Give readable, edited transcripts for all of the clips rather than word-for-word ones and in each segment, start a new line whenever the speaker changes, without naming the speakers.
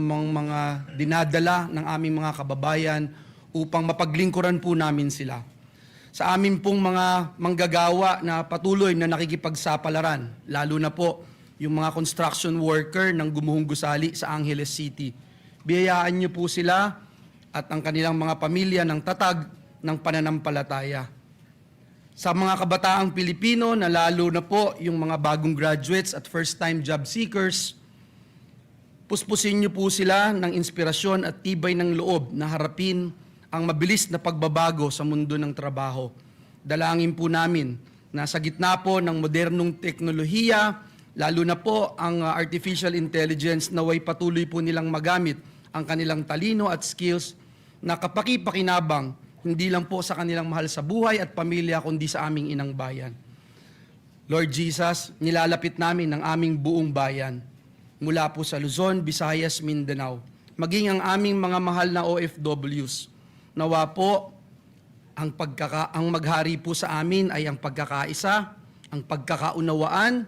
mga dinadala ng aming mga kababayan upang mapaglingkuran po namin sila. Sa amin pong mga manggagawa na patuloy na nakikipagsapalaran, lalo na po yung mga construction worker ng gumuhong gusali sa Angeles City. Biyayaan niyo po sila at ang kanilang mga pamilya ng tatag ng pananampalataya. Sa mga kabataang Pilipino na lalo na po yung mga bagong graduates at first-time job seekers, puspusin niyo po sila ng inspirasyon at tibay ng loob na harapin ang mabilis na pagbabago sa mundo ng trabaho. Dalangin po namin na sa gitna po ng modernong teknolohiya, lalo na po ang artificial intelligence, naway patuloy po nilang magamit ang kanilang talino at skills na kapaki-pakinabang hindi lang po sa kanilang mahal sa buhay at pamilya, kundi sa aming inang bayan. Lord Jesus, nilalapit namin ang aming buong bayan, mula po sa Luzon, Visayas, Mindanao, maging ang aming mga mahal na OFWs. Nawa po, ang maghari po sa amin ay ang pagkakaisa, ang pagkakaunawaan,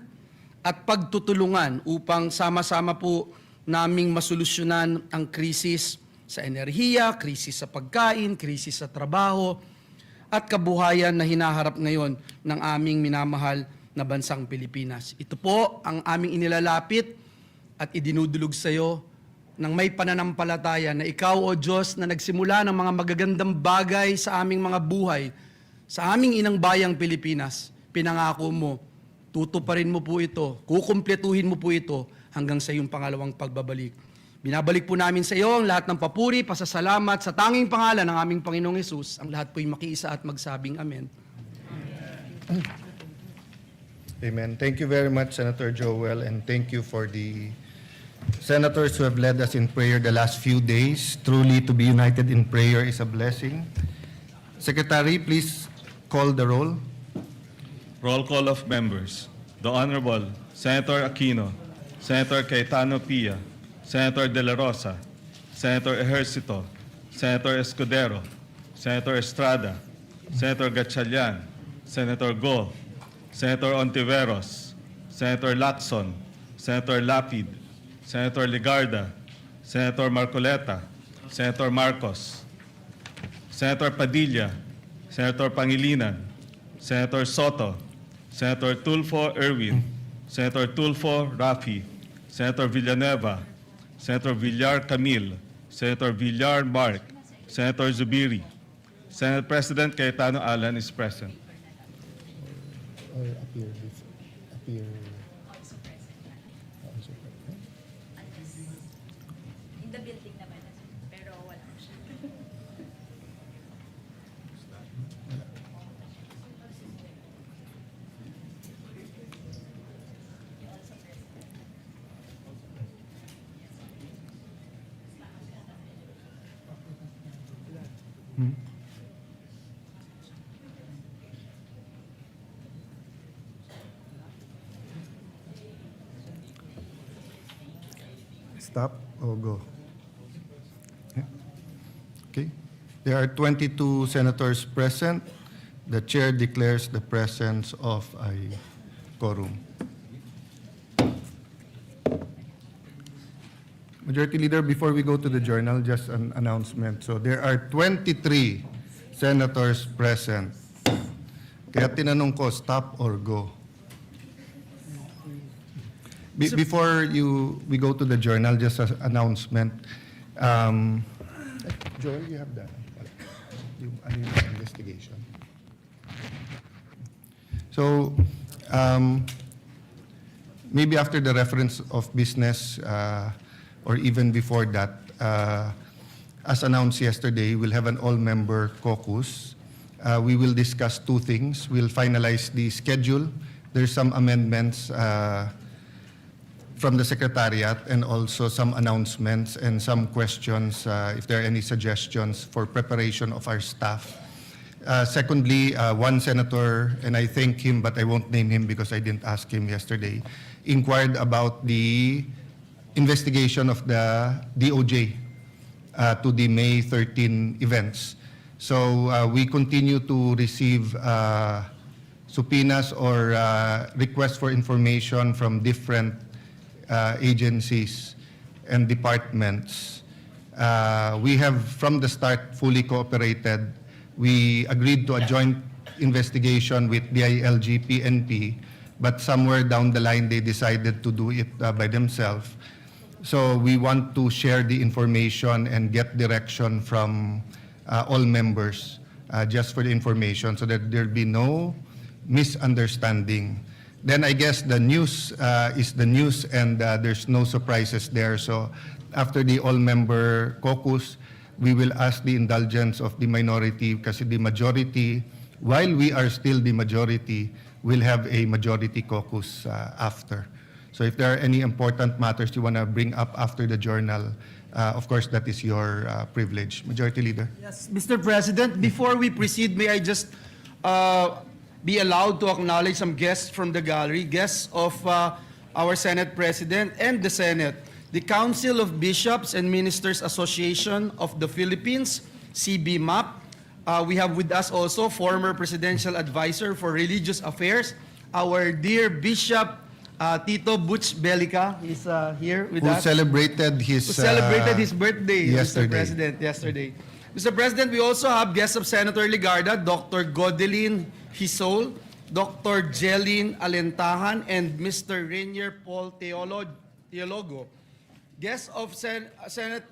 at pagtutulungan upang sama-sama po naming masolusyonan ang krisis sa enerhiya, krisis sa pagkain, krisis sa trabaho, at kabuhayan na hinaharap ngayon ng aming minamahal na bansang Pilipinas. Ito po ang aming inilalapit at idinudulog sa iyo ng may pananampalataya na ikaw, O Diyos, na nagsimula ng mga magagandang bagay sa aming mga buhay, sa aming inang bayang Pilipinas, pinangako mo, tutuparin mo po ito, kukumpletuhin mo po ito hanggang sa iyong pangalawang pagbabalik. Binabalik po namin sa iyo ang lahat ng papuri, pasasalamat sa tanging pangalan ng aming Panginoong Hesus. Ang lahat po'y makiisa at magsabing Amen.
Amen. Thank you very much, Senator Joel, and thank you for the senators who have led us in prayer the last few days. Truly, to be united in prayer is a blessing. Secretary, please call the roll.
Roll call of members. The Honorable Senator Aquino, Senator Cayetano Pia, Senator De La Rosa, Senator Ejercito, Senator Escudero, Senator Estrada, Senator Gatchalian, Senator Go, Senator Ontiveros, Senator Lacson, Senator Lapid, Senator Ligarda, Senator Marcoleta, Senator Marcos, Senator Padilla, Senator Pangilinan, Senator Soto, Senator Tulfo Erwin, Senator Tulfo Rafi, Senator Villanueva, Senator Villar Camille, Senator Villar Mark, Senator Zubiri. Senate President Cayetano Alan is present.
Or appear.
In the building naman, pero wala siya.
Stop or go? Yeah. Okay. There are 22 senators present. The chair declares the presence of a quorum. Majority Leader, before we go to the journal, just an announcement. So there are 23 senators present. Kaya tinanong ko, stop or go? Before we go to the journal, just an announcement. Joel, you have that? Yung investigation. So, maybe after the reference of business, or even before that, as announced yesterday, we'll have an all-member caucus. We will discuss two things. We'll finalize the schedule. There's some amendments from the Secretariat and also some announcements and some questions, if there are any suggestions for preparation of our staff. Secondly, one senator, and I thank him, but I won't name him because I didn't ask him yesterday, inquired about the investigation of the DOJ to the May 13 events. So we continue to receive subpoenas or requests for information from different agencies. and departments. We have, from the start, fully cooperated. We agreed to a joint investigation with DILG, PNP, but somewhere down the line, they decided to do it by themselves. So we want to share the information and get direction from all members, just for the information, so that there'll be no misunderstanding. Then I guess the news is the news, and there's no surprises there. So after the all-member caucus, we will ask the indulgence of the minority, kasi the majority, while we are still the majority, will have a majority caucus after. So if there are any important matters you want to bring up after the journal, of course, that is your privilege. Majority Leader.
Yes, Mr. President, before we proceed, may I just be allowed to acknowledge some guests from the gallery, guests of our Senate President and the Senate. The Council of Bishops and Ministers Association of the Philippines, CBMAP. We have with us also former Presidential Advisor for Religious Affairs, our dear Bishop Tito Butch Belica is here with
Who
us.
celebrated his
Birthday,
yesterday.
Mr. President, yesterday. Mr. President, we also have guests of Senator Ligarda, Dr. Godelin Hisol, Dr. Jeline Alentahan, and Mr. Rainier Paul Teologo. Guests of Senate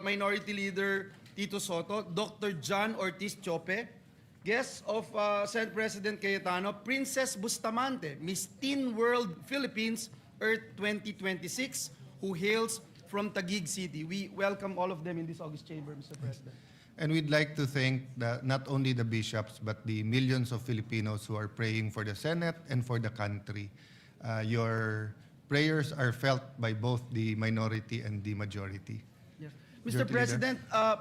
Minority Leader Tito Soto, Dr. John Ortiz Chope. Guests of Senate President Cayetano, Princess Bustamante, Miss Teen World Philippines Earth 2026, who hails from Taguig City. We welcome all of them in this August chamber, Mr. President.
And we'd like to thank not only the bishops, but the millions of Filipinos who are praying for the Senate and for the country. Your prayers are felt by both the minority and the majority.
Yes.
Majority
Mr. President,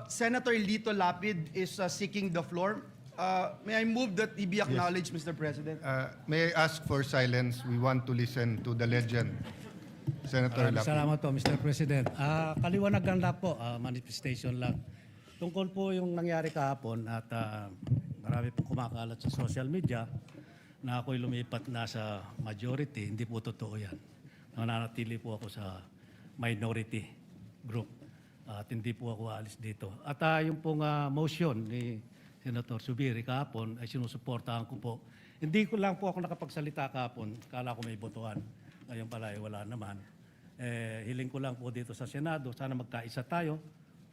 Senator Lito Lapid is seeking the floor. May I move that he be acknowledged, Mr. President?
May I ask for silence? We want to listen to the legend, Senator Lapid.
Salamat po, Mr. President. Kaliwanagan lang po, manifestation lang. Tungkol po yung nangyari kahapon at marami po kumakalat sa social media na ako'y lumipat na sa majority. Hindi po totoo yan. Nananatili po ako sa minority group at hindi po ako alis dito. At yung pong motion ni Senator Subiri kahapon ay sinusuportahan ko po. Hindi ko lang po ako nakapagsalita kahapon. Kala ko may botohan. Ngayon pala wala naman. Hiling ko lang po dito sa Senado. Sana magkaisa tayo.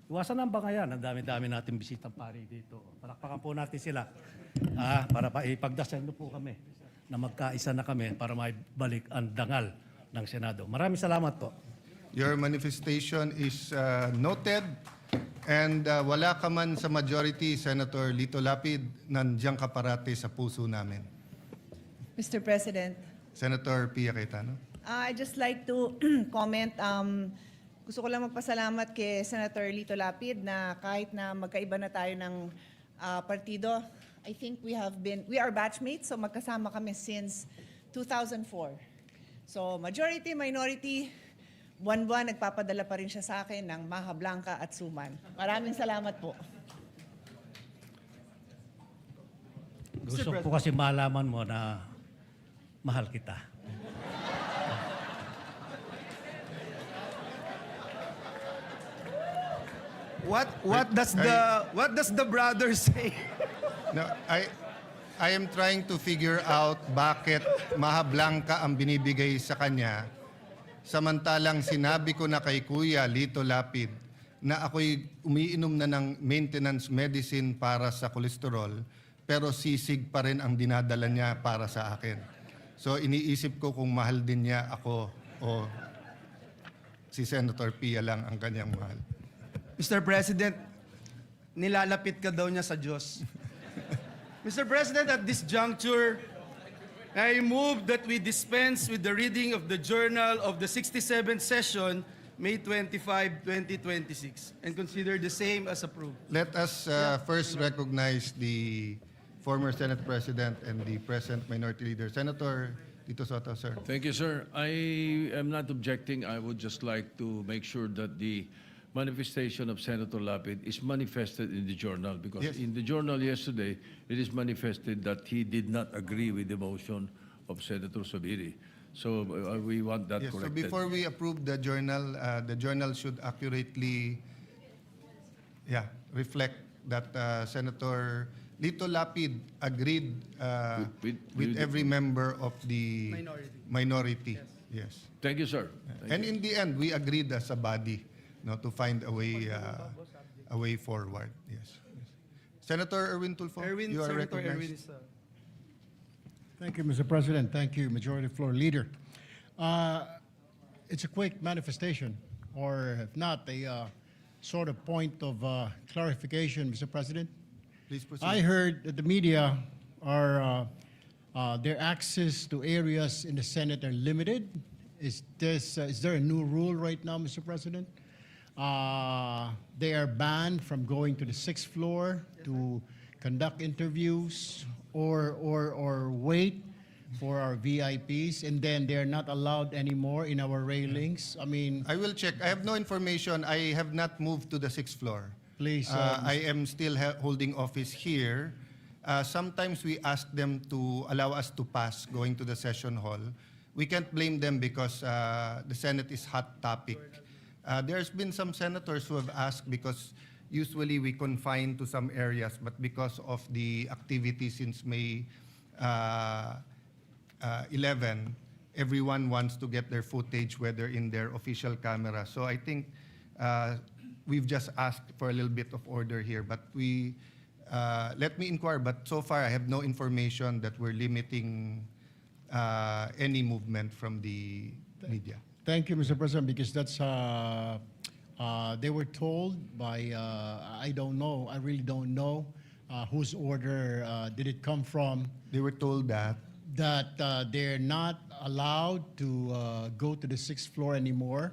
Iwasan ang bangayan. Ang dami-dami natin bisitang pari dito. Palakpakan po natin sila. Para ipagdasal na po kami na magkaisa na kami para maibalik ang dangal ng Senado. Maraming salamat po.
Your manifestation is noted. And wala ka man sa majority, Senator Lito Lapid, nandiyan ka parati sa puso namin.
Mr. President,
Senator Pia Cayetano.
I'd just like to comment. Gusto ko lang magpasalamat kay Senator Lito Lapid na kahit na magkaiba na tayo ng partido, I think we are batchmates, so magkasama kami since 2004. So majority, minority, buwan-buwan nagpapadala pa rin siya sa akin ng Maha Blanca at Suman. Maraming salamat po.
Gusto ko kasi malaman mo na mahal kita.
What does the brother say?
No, I am trying to figure out bakit Maha Blanca ang binibigay sa kanya, samantalang sinabi ko na kay Kuya Lito Lapid na ako'y umiinom na ng maintenance medicine para sa kolesterol, pero sisig pa rin ang dinadala niya para sa akin. So iniisip ko kung mahal din niya ako o si Senator Pia lang ang kanyang mahal.
Mr. President, nilalapit ka daw niya sa Diyos. Mr. President, at this juncture, I move that we dispense with the reading of the journal of the 67th session, May 25, 2026, and consider the same as approved.
Let us first recognize the former Senate President and the present Minority Leader. Senator Tito Soto, sir.
Thank you, sir. I am not objecting. I would just like to make sure that the manifestation of Senator Lapid is manifested in the journal, because
Yes.
in the journal yesterday, it is manifested that he did not agree with the motion of Senator Subiri. So we want that
Yes, so
corrected.
before we approve the journal should accurately, reflect that Senator Lito Lapid agreed with every member of the minority. Yes.
Thank you, sir.
And in the end, we agreed as a body, to find a way forward. Yes. Senator Erwin Tulfo, you are recognized.
Thank you, Mr. President. Thank you, Majority Floor Leader. It's a quick manifestation, or if not, a sort of point of clarification, Mr. President.
Please proceed.
I heard that the media are their access to areas in the Senate are limited. Is there a new rule right now, Mr. President? They are banned from going to the 6th floor to conduct interviews or wait for our VIPs, and then they're not allowed anymore in our railings. I mean,
I will check. I have no information. I have not moved to the 6th floor.
please.
I am still holding office here. Sometimes we ask them to allow us to pass going to the session hall. We can't blame them because the Senate is hot topic. There's been some senators who have asked because usually we confine to some areas, but because of the activity since May 11, everyone wants to get their footage, whether in their official camera. So I think we've just asked for a little bit of order here, but let me inquire, but so far I have no information that we're limiting any movement from the media.
Thank you, Mr. President, because that's they were told by I don't know. I really don't know whose order did it come from.
They were told that
They're not allowed to go to the 6th floor anymore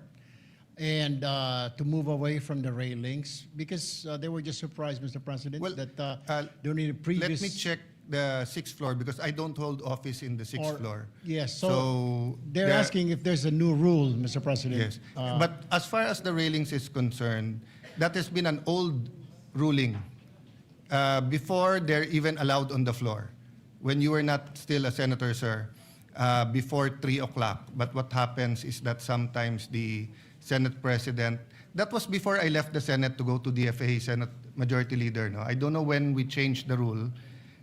and to move away from the railings because they were just surprised, Mr. President,
Well,
that during the previous.
let me check the 6th floor because I don't hold office in the 6th floor.
Yes, so
So
they're
there-
asking if there's a new rule, Mr. President.
Yes, but as far as the railings is concerned, that has been an old ruling. Before they're even allowed on the floor. When you were not still a senator, sir, before 3 o'clock. But what happens is that sometimes the Senate President, that was before I left the Senate to go to DFA, Senate Majority Leader. No? I don't know when we changed the rule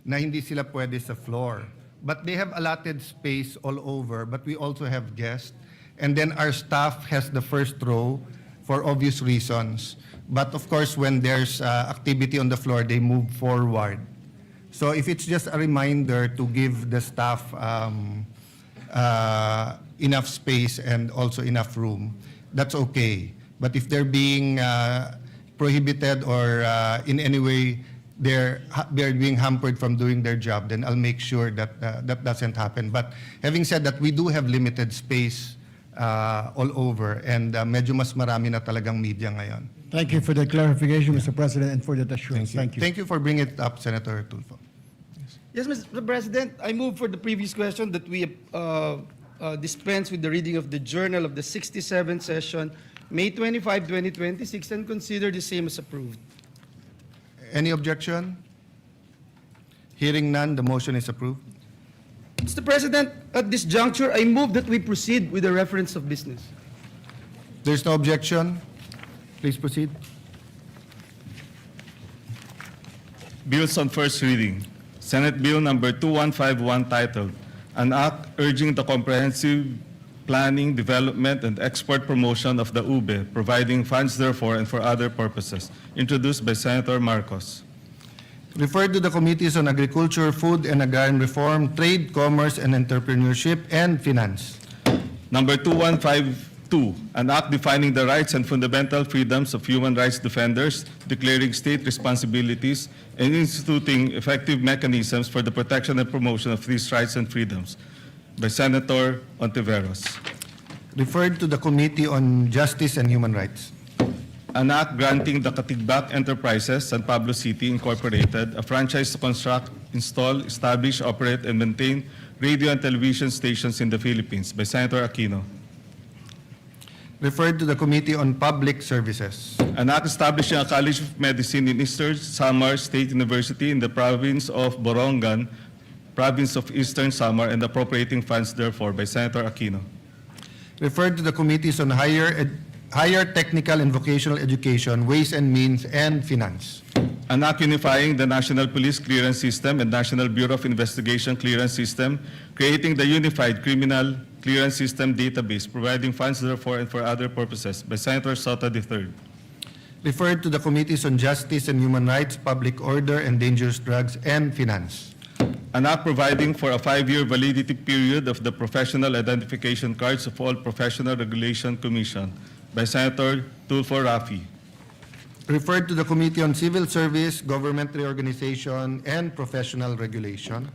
na hindi sila pwede sa floor. But they have allotted space all over, but we also have guests. And then our staff has the first row for obvious reasons. But of course, when there's activity on the floor, they move forward. So if it's just a reminder to give the staff enough space and also enough room, that's okay. But if they're being prohibited or in any way they're being hampered from doing their job, then I'll make sure that that doesn't happen. But having said that, we do have limited space all over and medyo mas marami na talagang media ngayon.
Thank you for the clarification, Mr. President, and for that assurance. Thank you.
Thank you for bringing it up, Senator Tulfo.
Yes, Mr. President, I move for the previous question that we dispense with the reading of the journal of the 67th session, May 25, 2026, and consider the same as approved.
Any objection? Hearing none, the motion is approved.
Mr. President, at this juncture, I move that we proceed with the reference of business.
There's no objection. Please proceed.
Bills on first reading. Senate Bill number 2151 titled, An Act Urging the Comprehensive Planning, Development, and Export Promotion of the UBE, providing funds therefore and for other purposes, introduced by Senator Marcos.
Referred to the Committees on Agriculture, Food and Agrarian Reform, Trade, Commerce and Entrepreneurship, and Finance.
Number 2152, an act defining the rights and fundamental freedoms of human rights defenders, declaring state responsibilities, and instituting effective mechanisms for the protection and promotion of these rights and freedoms, by Senator Ontiveros.
Referred to the Committee on Justice and Human Rights.
An act granting the Katigbak Enterprises, San Pablo City Incorporated, a franchise to construct, install, establish, operate, and maintain radio and television stations in the Philippines, by Senator Aquino.
Referred to the Committee on Public Services.
An act establishing a College of Medicine in Eastern Samar State University in the province of Borongan, Province of Eastern Samar, and appropriating funds therefore by Senator Aquino.
Referred to the Committees on Higher Technical and Vocational Education, Ways and Means, and Finance.
An act unifying the National Police Clearance System and National Bureau of Investigation Clearance System, creating the Unified Criminal Clearance System database, providing funds therefore and for other purposes by Senator Soto III.
Referred to the Committees on Justice and Human Rights, Public Order, and Dangerous Drugs, and Finance.
An act providing for a 5-year validity period of the professional identification cards of all Professional Regulation Commission by Senator Tulfo Rafi.
Referred to the Committee on Civil Service, Government Reorganization, and Professional Regulation.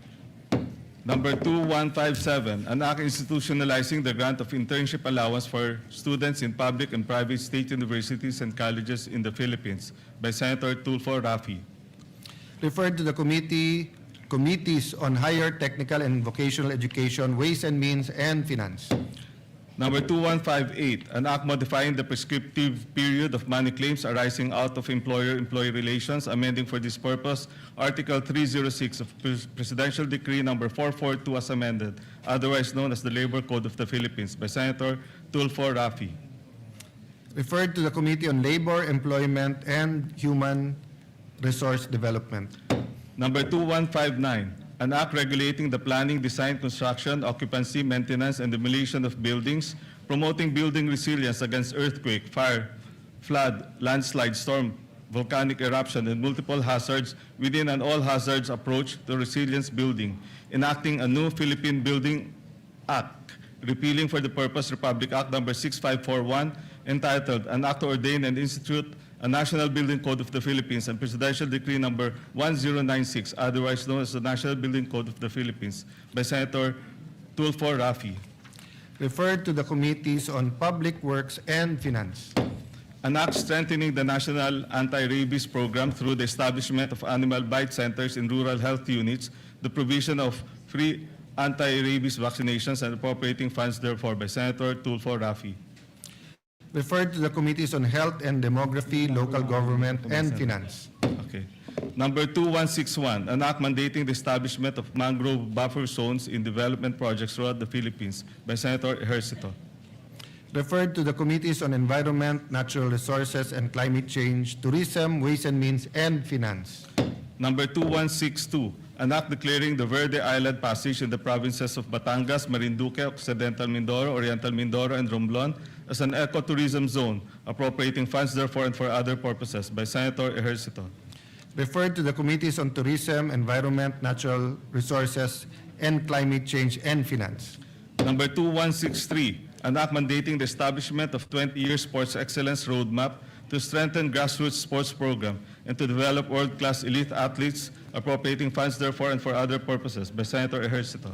Number 2157, an act institutionalizing the grant of internship allowance for students in public and private state universities and colleges in the Philippines by Senator Tulfo Rafi.
Referred to the Committees on Higher Technical and Vocational Education, Ways and Means, and Finance.
Number 2158, an act modifying the prescriptive period of money claims arising out of employer-employee relations, amending for this purpose Article 306 of Presidential Decree Number 442 as amended, otherwise known as the Labor Code of the Philippines by Senator Tulfo Rafi.
Referred to the Committee on Labor, Employment, and Human Resource Development.
Number 2159, an act regulating the planning, design, construction, occupancy, maintenance, and demolition of buildings, promoting building resilience against earthquake, fire, flood, landslide, storm, volcanic eruption, and multiple hazards within an all-hazards approach to resilience building, enacting a new Philippine Building Act, repealing for the purpose Republic Act Number 6541, entitled An Act to Ordain and Institute a National Building Code of the Philippines, and Presidential Decree Number 1096, otherwise known as the National Building Code of the Philippines, by Senator Tulfo Rafi.
Referred to the Committees on Public Works and Finance.
An act strengthening the national anti-rabies program through the establishment of animal bite centers in rural health units, the provision of free anti-rabies vaccinations, and appropriating funds therefore by Senator Tulfo Rafi.
Referred to the Committees on Health and Demography, Local Government, and Finance.
Okay. Number 2161, an act mandating the establishment of mangrove buffer zones in development projects throughout the Philippines by Senator Ejercito.
Referred to the Committees on Environment, Natural Resources, and Climate Change, Tourism, Ways and Means, and Finance.
Number 2162, an act declaring the Verde Island Passage in the provinces of Batangas, Marinduque, Occidental Mindoro, Oriental Mindoro, and Romblon as an ecotourism zone, appropriating funds therefore and for other purposes by Senator Ejercito.
Referred to the Committees on Tourism, Environment, Natural Resources, and Climate Change, and Finance.
Number 2163, an act mandating the establishment of 20-year sports excellence roadmap to strengthen grassroots sports program and to develop world-class elite athletes, appropriating funds therefore and for other purposes by Senator Ejercito.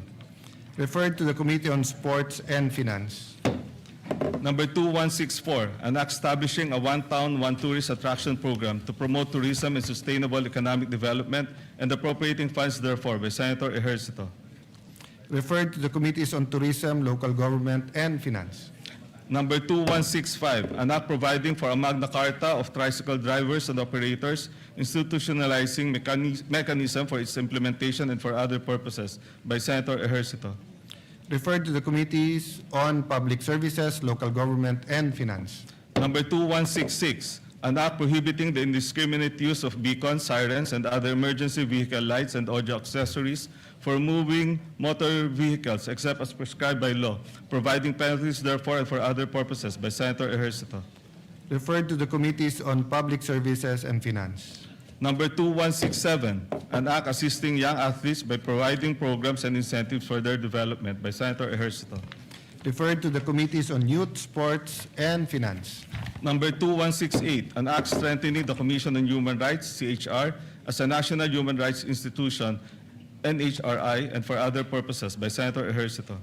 Referred to the Committee on Sports and Finance.
Number 2164, an act establishing a one town, one tourist attraction program to promote tourism and sustainable economic development and appropriating funds therefore by Senator Ejercito.
Referred to the Committees on Tourism, Local Government, and Finance.
Number 2165, an act providing for a Magna Carta of tricycle drivers and operators, institutionalizing mechanism for its implementation and for other purposes by Senator Ejercito.
Referred to the Committees on Public Services, Local Government, and Finance.
Number 2166, an act prohibiting the indiscriminate use of beacons, sirens, and other emergency vehicle lights and audio accessories for moving motor vehicles except as prescribed by law, providing penalties therefore and for other purposes by Senator Ejercito.
Referred to the Committees on Public Services and Finance.
Number 2167, an act assisting young athletes by providing programs and incentives for their development by Senator Ejercito.
Referred to the Committees on Youth, Sports, and Finance.
Number 2168, an act strengthening the Commission on Human Rights, CHR, as a national human rights institution, NHRI, and for other purposes by Senator Ejercito.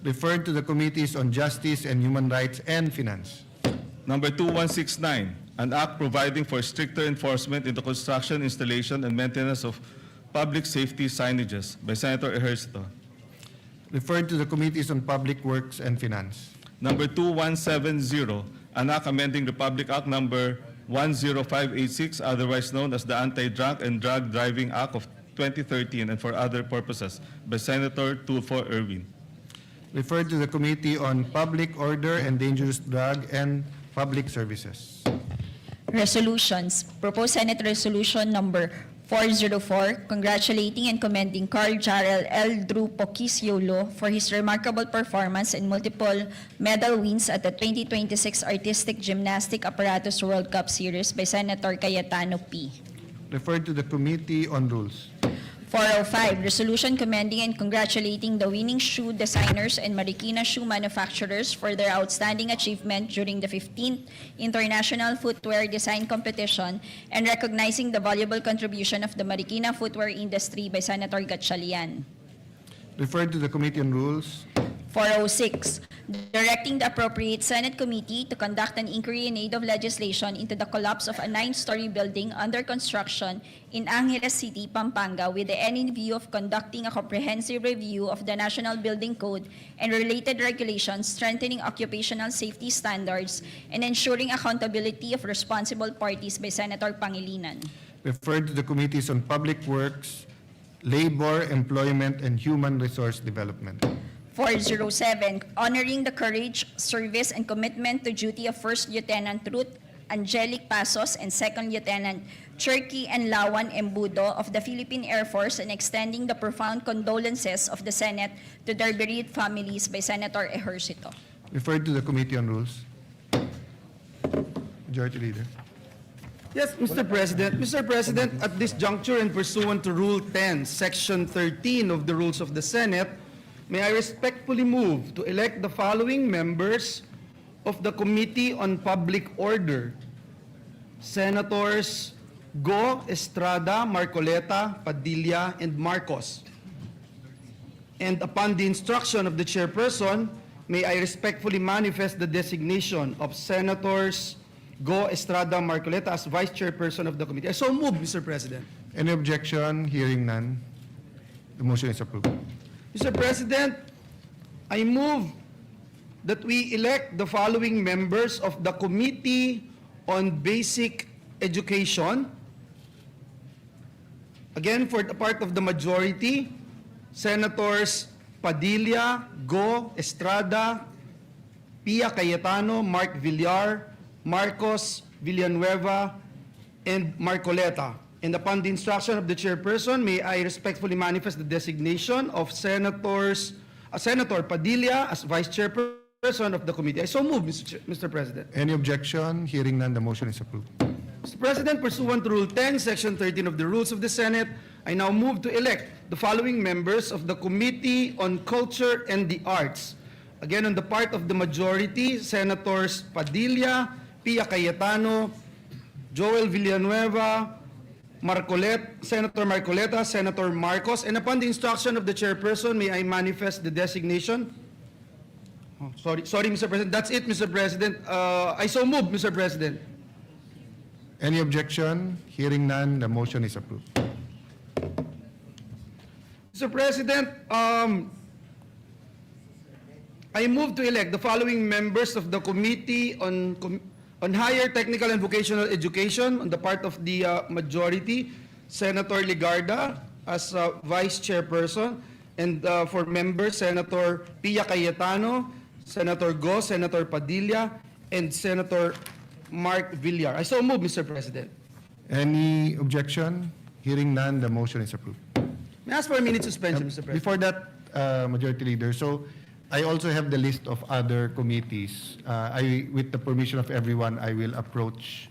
Referred to the Committees on Justice and Human Rights and Finance.
Number 2169, an act providing for stricter enforcement in the construction, installation, and maintenance of public safety signages by Senator Ejercito.
Referred to the Committees on Public Works and Finance.
Number 2170, an act amending Republic Act Number 10586, otherwise known as the Anti-Drunk and Drug Driving Act of 2013, and for other purposes by Senator Tulfo Erwin.
Referred to the Committee on Public Order and Dangerous Drug and Public Services.
Resolutions. Proposed Senate Resolution Number 404, congratulating and commending Carl Jarrell L. Drew Pokisiolo for his remarkable performance and multiple medal wins at the 2026 Artistic Gymnastic Apparatus World Cup Series by Senator Cayetano P.
Referred to the Committee on Rules.
405, resolution commending and congratulating the winning shoe designers and Marikina shoe manufacturers for their outstanding achievement during the 15th International Footwear Design Competition and recognizing the valuable contribution of the Marikina footwear industry by Senator Gatchalian.
Referred to the Committee on Rules.
406, directing the appropriate Senate committee to conduct an inquiry in aid of legislation into the collapse of a 9-story building under construction in Angeles City, Pampanga, with the end view of conducting a comprehensive review of the National Building Code and related regulations, strengthening occupational safety standards, and ensuring accountability of responsible parties by Senator Pangilinan.
Referred to the Committees on Public Works, Labor, Employment, and Human Resource Development.
407, honoring the courage, service, and commitment to duty of First Lieutenant Ruth Angelic Pasos and Second Lieutenant Cherky and Lawan Embudo of the Philippine Air Force and extending the profound condolences of the Senate to their bereaved families by Senator Ejercito.
Referred to the Committee on Rules. Majority Leader.
Yes, Mr. President. Mr. President, at this juncture and pursuant to Rule 10, Section 13 of the Rules of the Senate, may I respectfully move to elect the following members of the Committee on Public Order. Senators Go, Estrada, Marcoleta, Padilla, and Marcos. And upon the instruction of the chairperson, may I respectfully manifest the designation of Senators Go, Estrada, Marcoleta as Vice Chairperson of the committee. I so move, Mr. President.
Any objection? Hearing none. The motion is approved.
Mr. President, I move that we elect the following members of the Committee on Basic Education. Again, for the part of the majority, Senators Padilla, Go, Estrada, Pia Cayetano, Mark Villar, Marcos Villanueva, and Marcoleta. And upon the instruction of the chairperson, may I respectfully manifest the designation of Senator Padilla as Vice Chairperson of the committee. I so move, Mr. President.
Any objection? Hearing none, the motion is approved.
Mr. President, pursuant to Rule 10, Section 13 of the Rules of the Senate, I now move to elect the following members of the Committee on Culture and the Arts. Again, on the part of the majority, Senators Padilla, Pia Cayetano, Joel Villanueva, Senator Marcoleta, Senator Marcos, and upon the instruction of the chairperson, may I manifest the designation? Oh, sorry, Mr. President. That's it, Mr. President. I so move, Mr. President.
Any objection? Hearing none, the motion is approved.
Mr. President, I move to elect the following members of the Committee on Higher Technical and Vocational Education on the part of the majority, Senator Ligarda as Vice Chairperson, and for members, Senator Pia Cayetano, Senator Go, Senator Padilla, and Senator Mark Villar. I so move, Mr. President.
Any objection? Hearing none, the motion is approved.
May I ask for a minute suspension, Mr. President?
Before that, Majority Leader, so I also have the list of other committees. With the permission of everyone, I will approach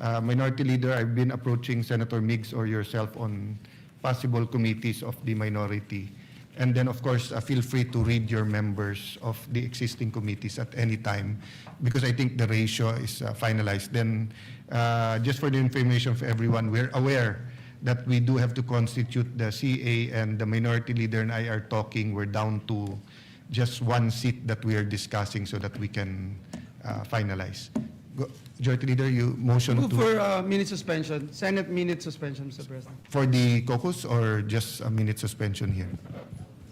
Minority Leader. I've been approaching Senator Miggs or yourself on possible committees of the minority. And then, of course, feel free to read your members of the existing committees at any time because I think the ratio is finalized. Then, just for the information of everyone, we're aware that we do have to constitute the CA, and the Minority Leader and I are talking. We're down to just one seat that we are discussing so that we can finalize. Majority Leader, you motion
Move
to...
for minute suspension, Senate minute suspension, Mr. President.
For the caucus or just a minute suspension here?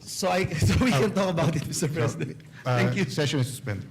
So we can talk about it, Mr. President. Thank you.
Session is suspended.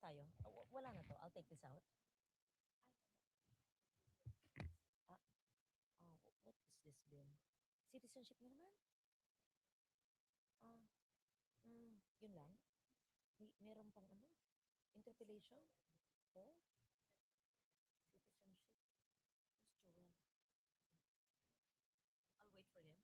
tayo? Wala na to. I'll take this out. Ah, what is this bill? Citizenship na naman? Ah, yun lang? Meron pang ano? Interpellation? Oh? Citizenship? Who's Joel? I'll wait for him.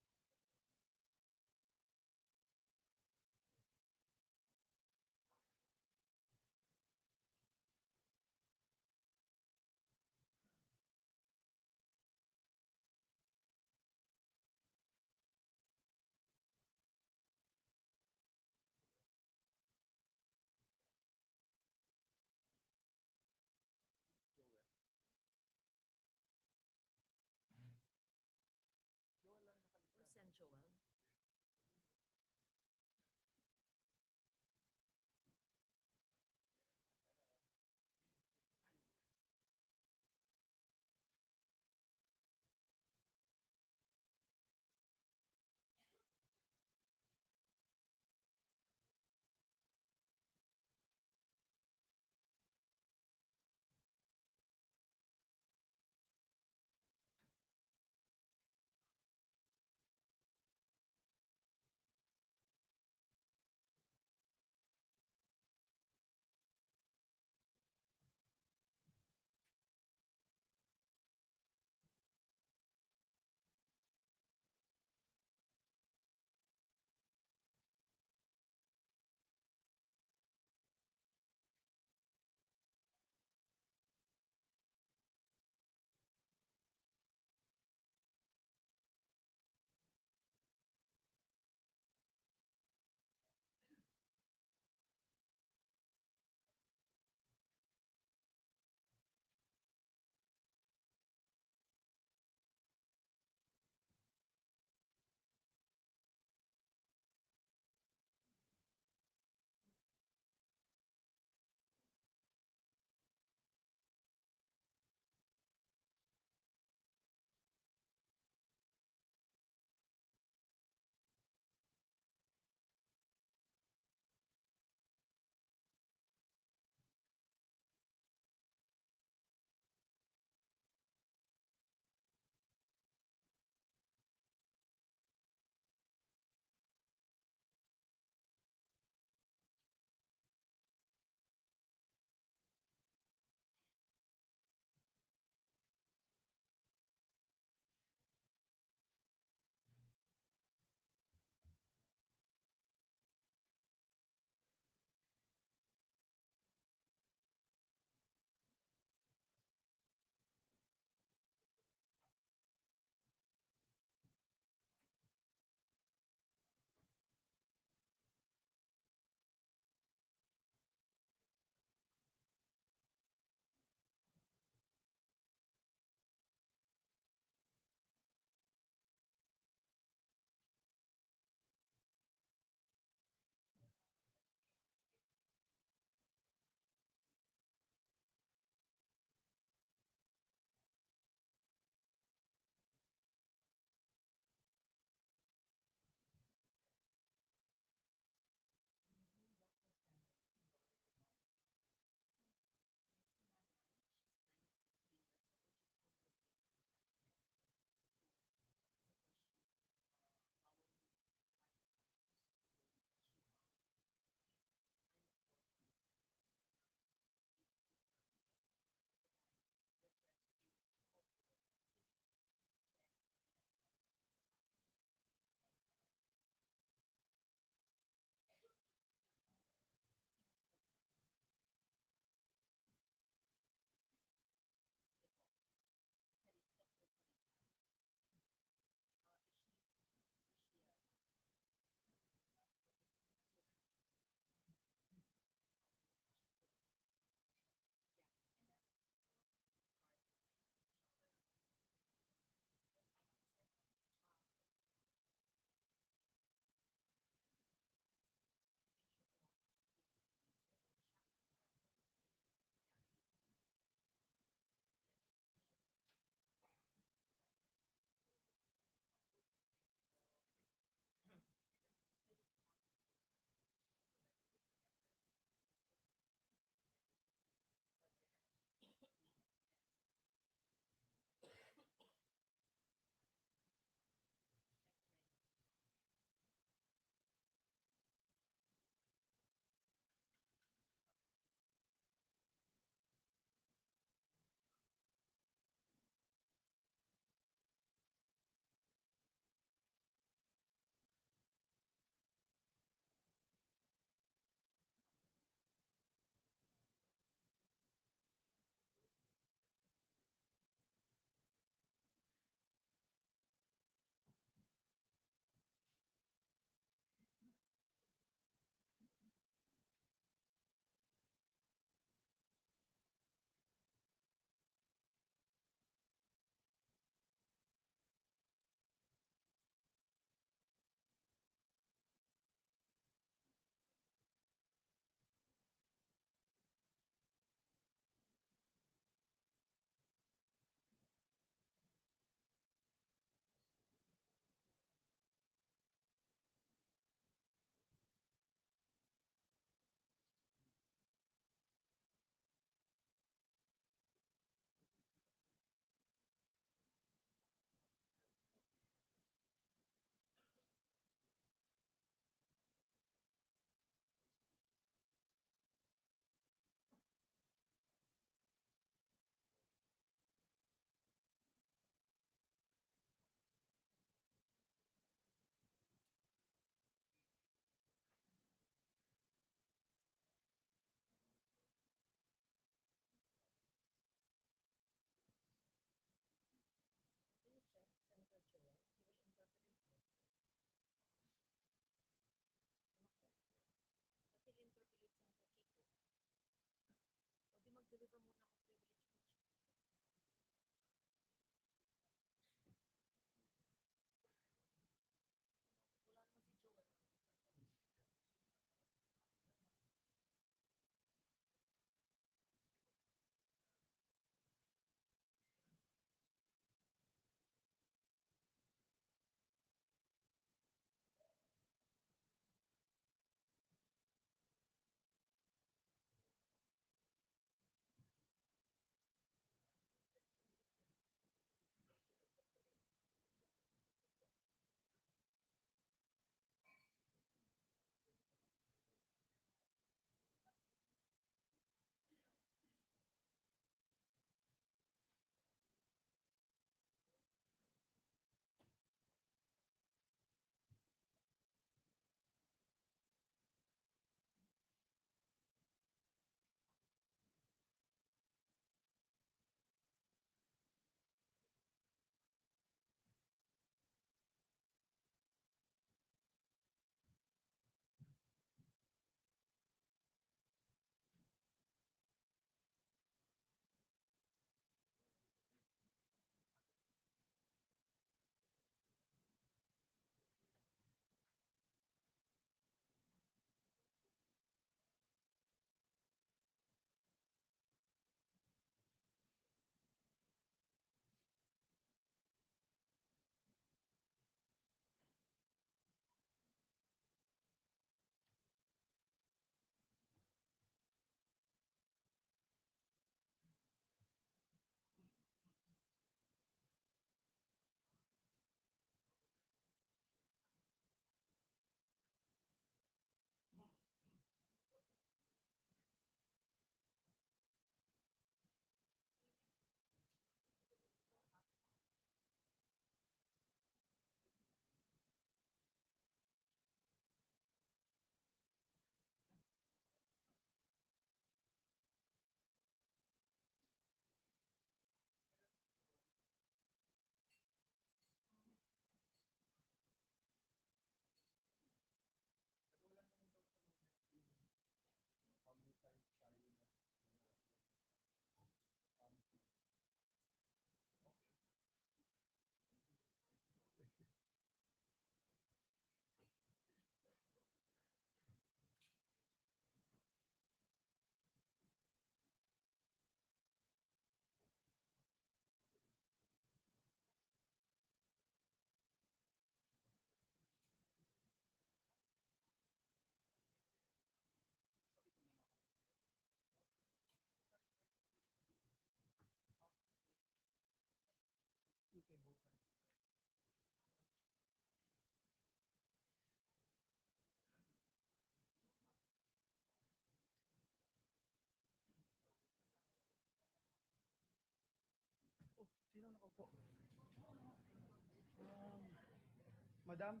Madam?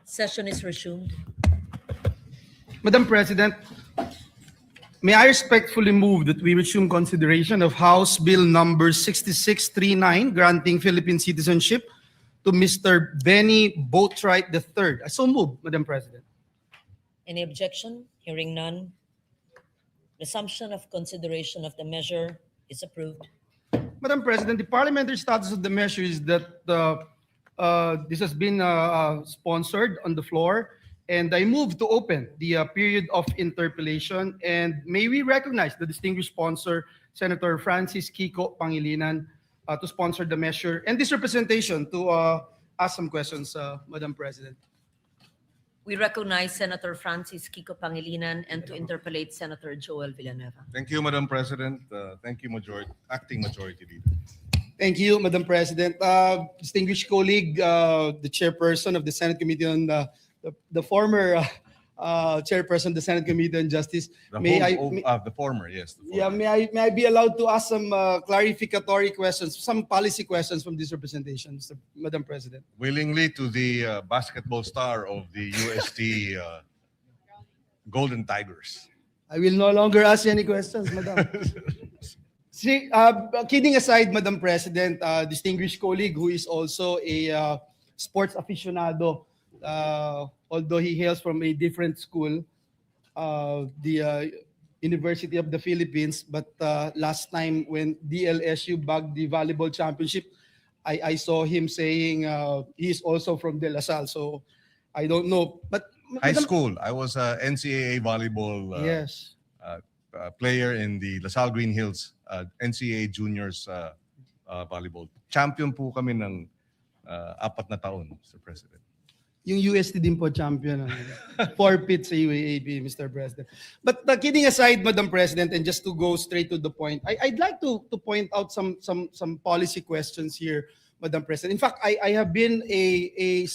Session is resumed.
Madam President, may I respectfully move that we resume consideration of House Bill number 6639, granting Philippine citizenship to Mr. Benny Boatwright III. I so move, Madam President.
Any objection? Hearing none. Resumption of consideration of the measure is approved.
Madam President, the parliamentary status of the measure is that this has been sponsored on the floor, and I move to open the period of interpellation. And may we recognize the distinguished sponsor, Senator Francis Kiko Pangilinan, to sponsor the measure and this representation to ask some questions, Madam President.
We recognize Senator Francis Kiko Pangilinan and to interpellate Senator Joel Villanueva.
Thank you, Madam President. Thank you, Acting Majority Leader.
Thank you, Madam President. Distinguished colleague, the chairperson of the Senate Committee on the former chairperson of the Senate Committee on Justice.
The former, yes. The
Yeah,
former.
may I be allowed to ask some clarificatory questions, some policy questions from this representation, Madam President?
Willingly to the basketball star of the UST Golden Tigers.
I will no longer ask any questions, Madam. See, kidding aside, Madam President, distinguished colleague who is also a sports aficionado, although he hails from a different school, the University of the Philippines. But last time when DLSU bagged the volleyball championship, I saw him saying he's also from De La Salle. So I don't know. But
High school. I was a NCAA volleyball
yes.
player in the LaSalle Green Hills NCAA Juniors volleyball. Champion po kami ng 4 na taon, Mr. President.
Yung UST din po champion. Forfeit sa UAAP, Mr. President. But kidding aside, Madam President, and just to go straight to the point, I'd like to point out some policy questions here, Madam President. In fact, I have been a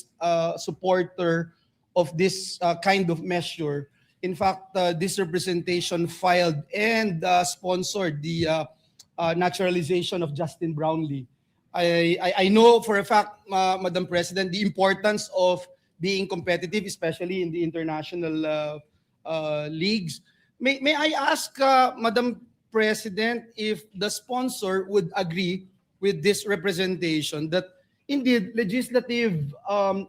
supporter of this kind of measure. In fact, this representation filed and sponsored the naturalization of Justin Brownlee. I know for a fact, Madam President, the importance of being competitive, especially in the international leagues. May I ask, Madam President, if the sponsor would agree with this representation that indeed legislative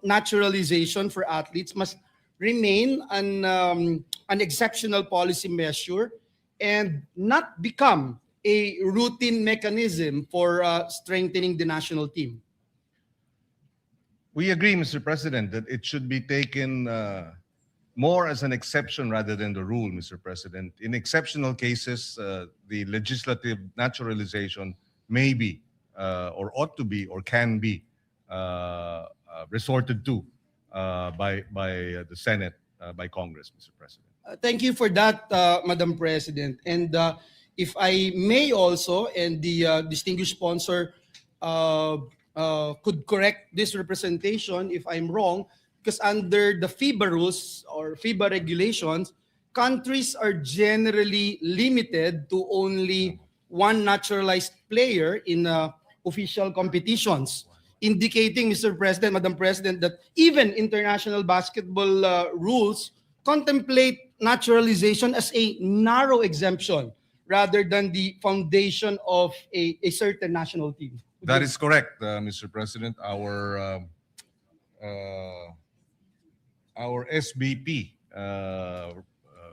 naturalization for athletes must remain an exceptional policy measure and not become a routine mechanism for strengthening the national team?
We agree, Mr. President, that it should be taken more as an exception rather than the rule, Mr. President. In exceptional cases, the legislative naturalization may be, or ought to be, or can be resorted to by the Senate, by Congress, Mr. President.
Thank you for that, Madam President. And if I may also, and the distinguished sponsor could correct this representation if I'm wrong, because under the FIBA rules or FIBA regulations, countries are generally limited to only one naturalized player in official competitions, indicating, Mr. President, Madam President, that even international basketball rules contemplate naturalization as a narrow exemption rather than the foundation of a certain national team.
That is correct, Mr. President. Our SBP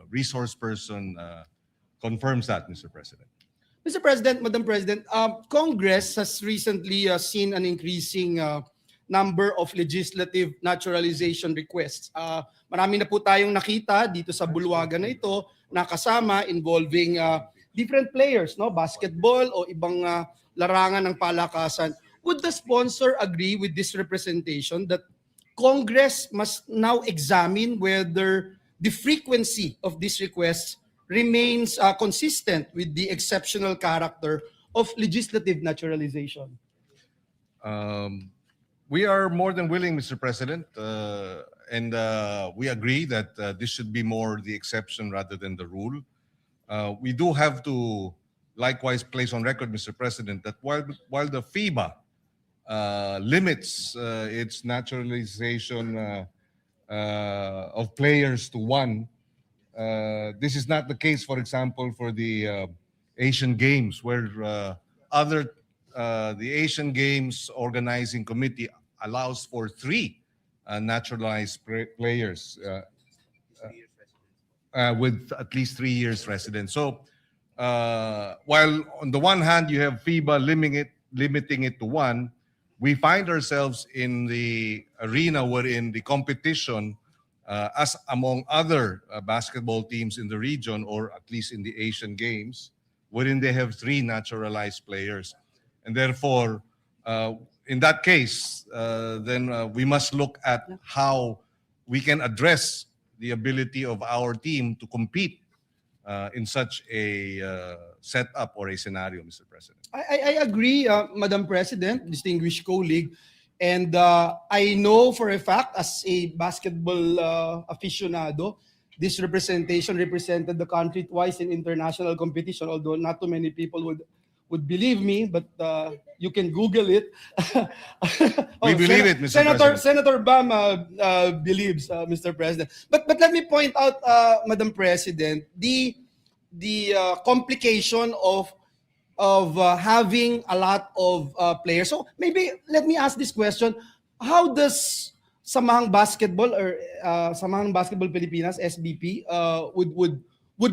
resource person confirms that, Mr. President.
Mr. President, Madam President, Congress has recently seen an increasing number of legislative naturalization requests. Marami na po tayong nakita dito sa bulwagan na ito na kasama involving different players, no, basketball o ibang larangan ng palakasan. Would the sponsor agree with this representation that Congress must now examine whether the frequency of these requests remains consistent with the exceptional character of legislative naturalization?
We are more than willing, Mr. President, and we agree that this should be more the exception rather than the rule. We do have to likewise place on record, Mr. President, that while the FIBA limits its naturalization of players to one, this is not the case, for example, for the Asian Games, where the Asian Games organizing committee allows for three naturalized players with at least 3 years residence. So, while on the one hand you have FIBA limiting it to one, we find ourselves in the arena wherein the competition, as among other basketball teams in the region, or at least in the Asian Games, wherein they have three naturalized players. And therefore, in that case, then we must look at how we can address the ability of our team to compete in such a setup or a scenario, Mr. President.
I agree, Madam President, distinguished colleague. And I know for a fact, as a basketball aficionado, this representation represented the country twice in international competition, although not too many people would believe me, but you can Google it.
We believe it, Mr. President.
Senator Bam believes, Mr. President. But let me point out, Madam President, the complication of having a lot of players. So maybe let me ask this question: how does Samahang Basketball or Samahang Basketball Pilipinas (SBP) would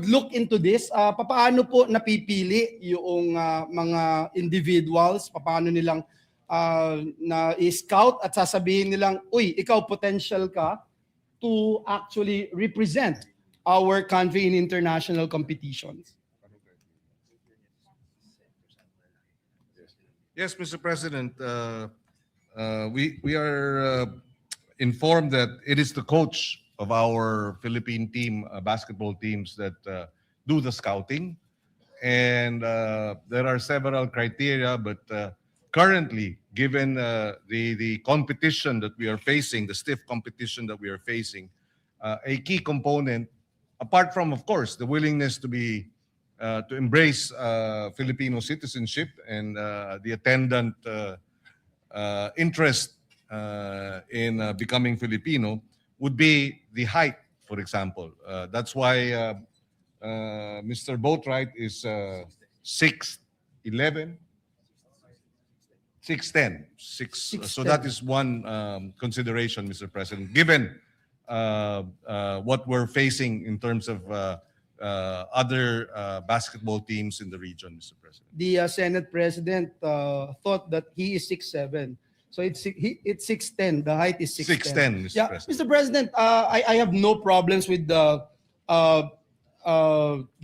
look into this? Paano po napipili yung mga individuals? Paano nilang na-scout at sasabihin nilang, uy, ikaw potential ka to actually represent our country in international competitions?
Yes, Mr. President. We are informed that it is the coach of our Philippine team, basketball teams, that do the scouting. And there are several criteria, but currently, given the competition that we are facing, the stiff competition that we are facing, a key component, apart from, of course, the willingness to embrace Filipino citizenship and the attendant interest in becoming Filipino, would be the height, for example. That's why Mr. Boatwright is 6'11", 6'10". So that is one consideration, Mr. President, given what we're facing in terms of other basketball teams in the region, Mr. President.
The Senate President thought that he is 6'7". So it's 6'10". The height is 6'10".
6'10", Mr.
Yeah,
President.
Mr. President, I have no problems with the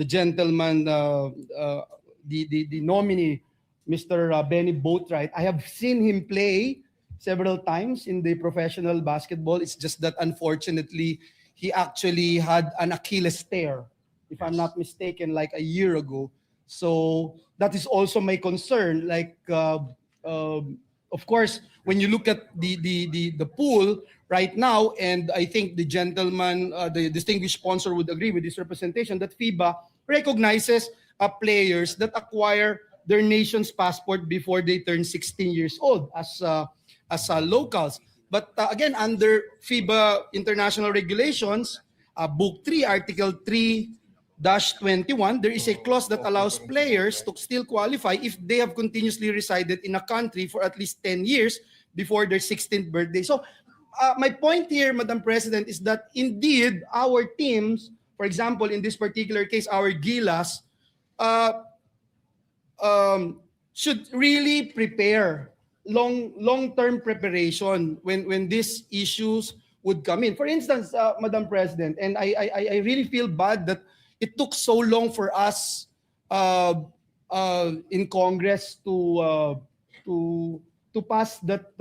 gentleman, the nominee, Mr. Benny Boatwright. I have seen him play several times in the professional basketball. It's just that unfortunately, he actually had an Achilles tear, if I'm not mistaken, like a year ago. So that is also my concern. Like, of course, when you look at the pool right now, and I think the gentleman, the distinguished sponsor would agree with this representation, that FIBA recognizes players that acquire their nation's passport before they turn 16 years old as locals. But again, under FIBA international regulations, Book 3, Article 3-21, there is a clause that allows players to still qualify if they have continuously resided in a country for at least 10 years before their 16th birthday. So my point here, Madam President, is that indeed our teams, for example, in this particular case, our Gilas, should really prepare long-term preparation when these issues would come in. For instance, Madam President, and I really feel bad that it took so long for us in Congress to pass that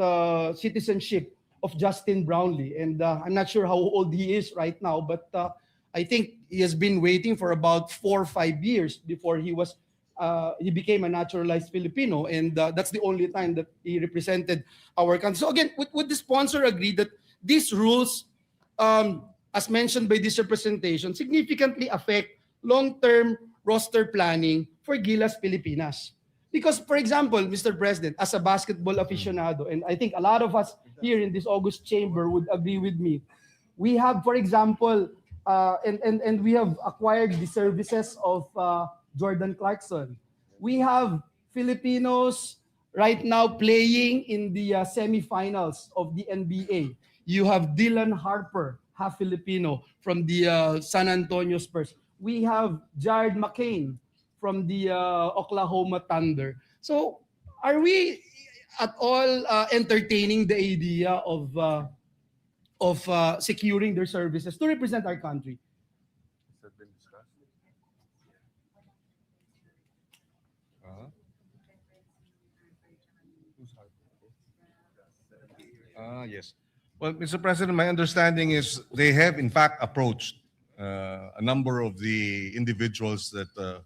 citizenship of Justin Brownlee. And I'm not sure how old he is right now, but I think he has been waiting for about 4 or 5 years before he was he became a naturalized Filipino, and that's the only time that he represented our country. So again, would the sponsor agree that these rules, as mentioned by this representation, significantly affect long-term roster planning for Gilas Pilipinas? Because, for example, Mr. President, as a basketball aficionado, and I think a lot of us here in this August chamber would agree with me, we have, for example, and we have acquired the services of Jordan Clarkson. We have Filipinos right now playing in the semifinals of the NBA. You have Dylan Harper, half Filipino, from the San Antonio Spurs. We have Jared McCain from the Oklahoma Thunder. So, are we at all entertaining the idea of securing their services to represent our country?
Has that been discussed? Yes. Well, Mr. President, my understanding is they have in fact approached a number of the individuals that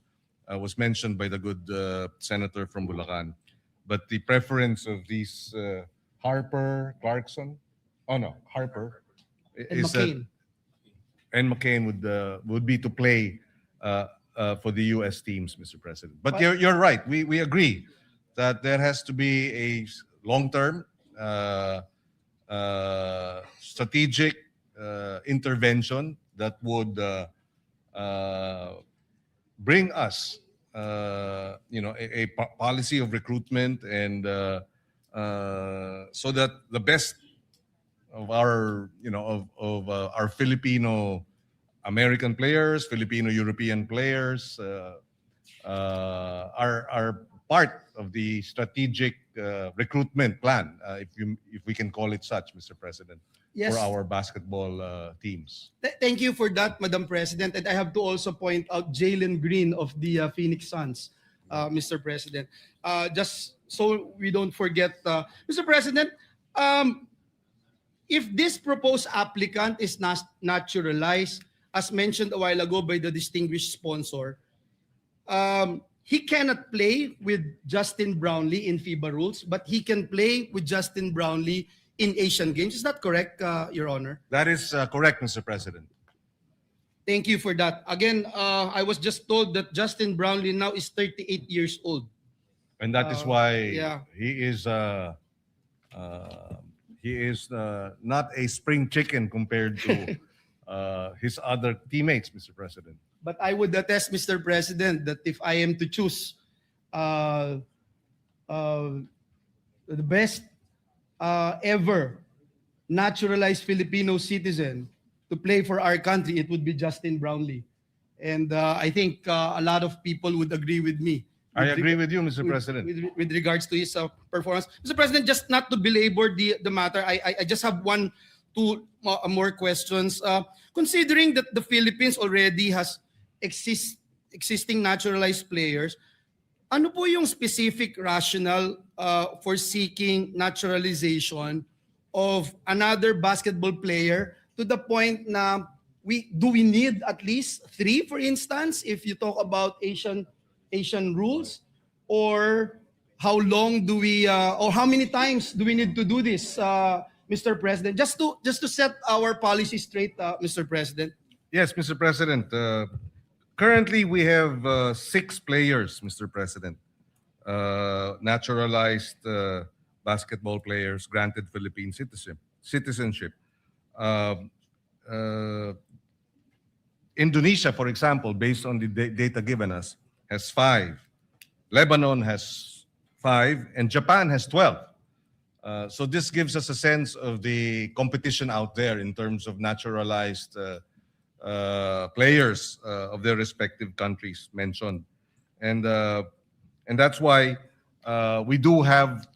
was mentioned by the good senator from Bulacan. But the preference of these Harper, Clarkson, Harper,
And
is
McCain.
and McCain would be to play for the U.S. teams, Mr. President. But you're right. We agree that there has to be a long-term strategic intervention that would bring us, a policy of recruitment, and so that the best of our, our Filipino American players, Filipino European players are part of the strategic recruitment plan, if we can call it such, Mr. President,
Yes.
for our basketball teams.
Thank you for that, Madam President. And I have to also point out Jalen Green of the Phoenix Suns, Mr. President. Just so we don't forget, Mr. President, if this proposed applicant is not naturalized, as mentioned a while ago by the distinguished sponsor, he cannot play with Justin Brownlee in FIBA rules, but he can play with Justin Brownlee in Asian Games. Is that correct, Your Honor?
That is correct, Mr. President.
Thank you for that. Again, I was just told that Justin Brownlee now is 38 years old.
And that is why
yeah.
he is not a spring chicken compared to his other teammates, Mr. President.
But I would attest, Mr. President, that if I am to choose the best ever naturalized Filipino citizen to play for our country, it would be Justin Brownlee. And I think a lot of people would agree with me.
I agree with you, Mr. President.
With regards to his performance. Mr. President, just not to belabor the matter, I just have two more questions. Considering that the Philippines already has existing naturalized players, ano po yung specific rationale for seeking naturalization of another basketball player to the point na we need at least 3, for instance, if you talk about Asian rules? Or how long do we or how many times do we need to do this, Mr. President, just to set our policy straight, Mr. President?
Yes, Mr. President. Currently, we have 6 players, Mr. President, naturalized basketball players granted Philippine citizenship. Indonesia, for example, based on the data given us, has 5. Lebanon has 5, and Japan has 12. So this gives us a sense of the competition out there in terms of naturalized players of their respective countries mentioned, and that's why we do have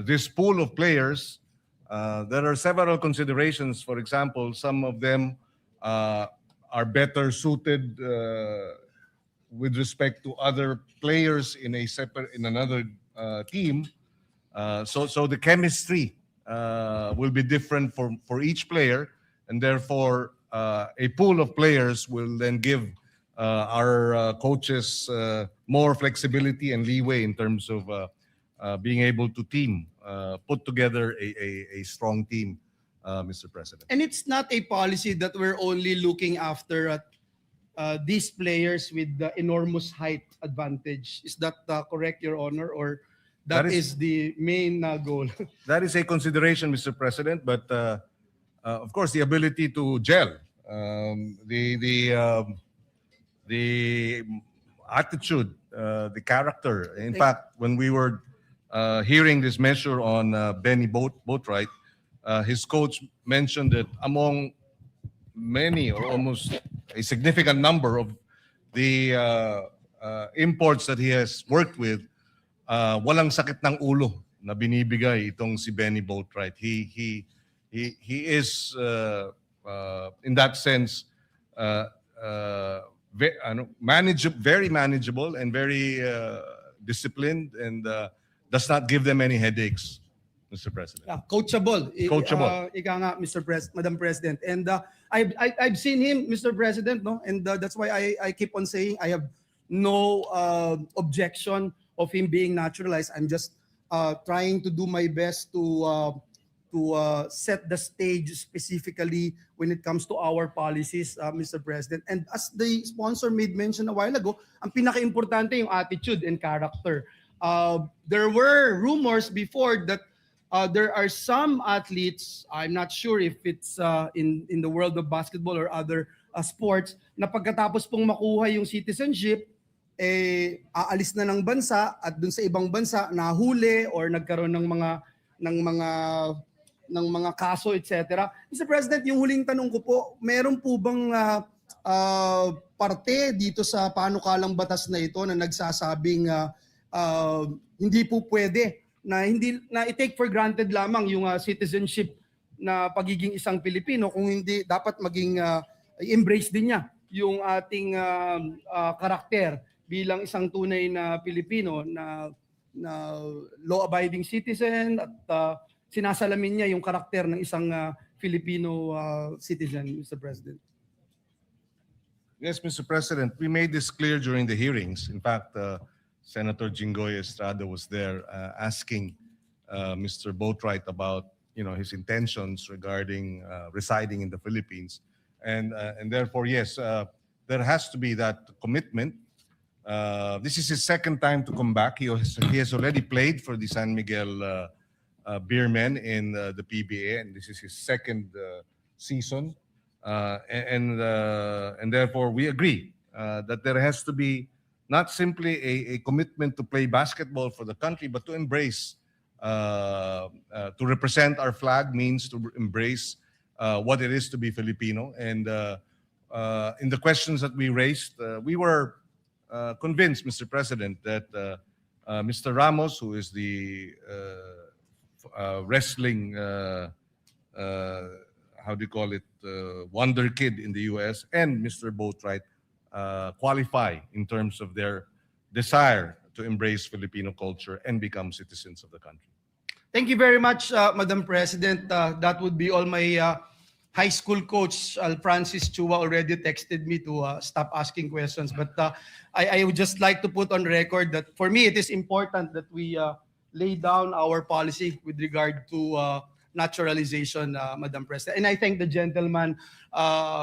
this pool of players. There are several considerations. For example, some of them are better suited with respect to other players in another team. So the chemistry will be different for each player, and therefore a pool of players will then give our coaches more flexibility and leeway in terms of being able to put together a strong team, Mr. President.
And it's not a policy that we're only looking after these players with the enormous height advantage. Is that correct, Your Honor? Or that
That is-
is the main goal?
That is a consideration, Mr. President, but of course the ability to gel, the attitude, the character. In fact, when we were hearing this measure on Benny Boatwright, his coach mentioned that among many or almost a significant number of the imports that he has worked with, walang sakit ng ulo na binibigay itong si Benny Boatwright. He is in that sense very manageable and very disciplined, and does not give them any headaches, Mr. President.
Yeah, coachable.
Coachable.
Ika nga, Madam President. And I've seen him, Mr. President, no? And that's why I keep on saying I have no objection of him being naturalized. I'm just trying to do my best to set the stage specifically when it comes to our policies, Mr. President. And as the sponsor made mention a while ago, ang pinaka-importante yung attitude and character. There were rumors before that there are some athletes, I'm not sure if it's in the world of basketball or other sports, na pagkatapos pong makuha yung citizenship, aalis na ng bansa at dun sa ibang bansa nahuli or nagkaroon ng mga kaso, etc. Mr. President, yung huling tanong ko po, meron po bang parte dito sa panukalang batas na ito na nagsasabing hindi po pwede na i-take for granted lamang yung citizenship na pagiging isang Pilipino, kung hindi dapat maging i-embrace din niya yung ating karakter bilang isang tunay na Pilipino na law-abiding citizen at sinasalamin niya yung karakter ng isang Filipino citizen, Mr. President.
Yes, Mr. President, we made this clear during the hearings. In fact, Senator Jinggoy Estrada was there asking Mr. Boatwright about his intentions regarding residing in the Philippines, and therefore, yes, there has to be that commitment. This is his second time to come back. He has already played for the San Miguel Beermen in the PBA, and this is his second season, and therefore we agree that there has to be not simply a commitment to play basketball for the country, but to embrace, to represent our flag means to embrace what it is to be Filipino. And in the questions that we raised, we were convinced, Mr. President, that Mr. Ramos, who is the wrestling, wonder kid in the U.S., and Mr. Boatwright qualify in terms of their desire to embrace Filipino culture and become citizens of the country.
Thank you very much, Madam President. That would be all. My high school coach, Francis Chua, already texted me to stop asking questions. But I would just like to put on record that for me, it is important that we lay down our policy with regard to naturalization, Madam President. And I thank the gentleman,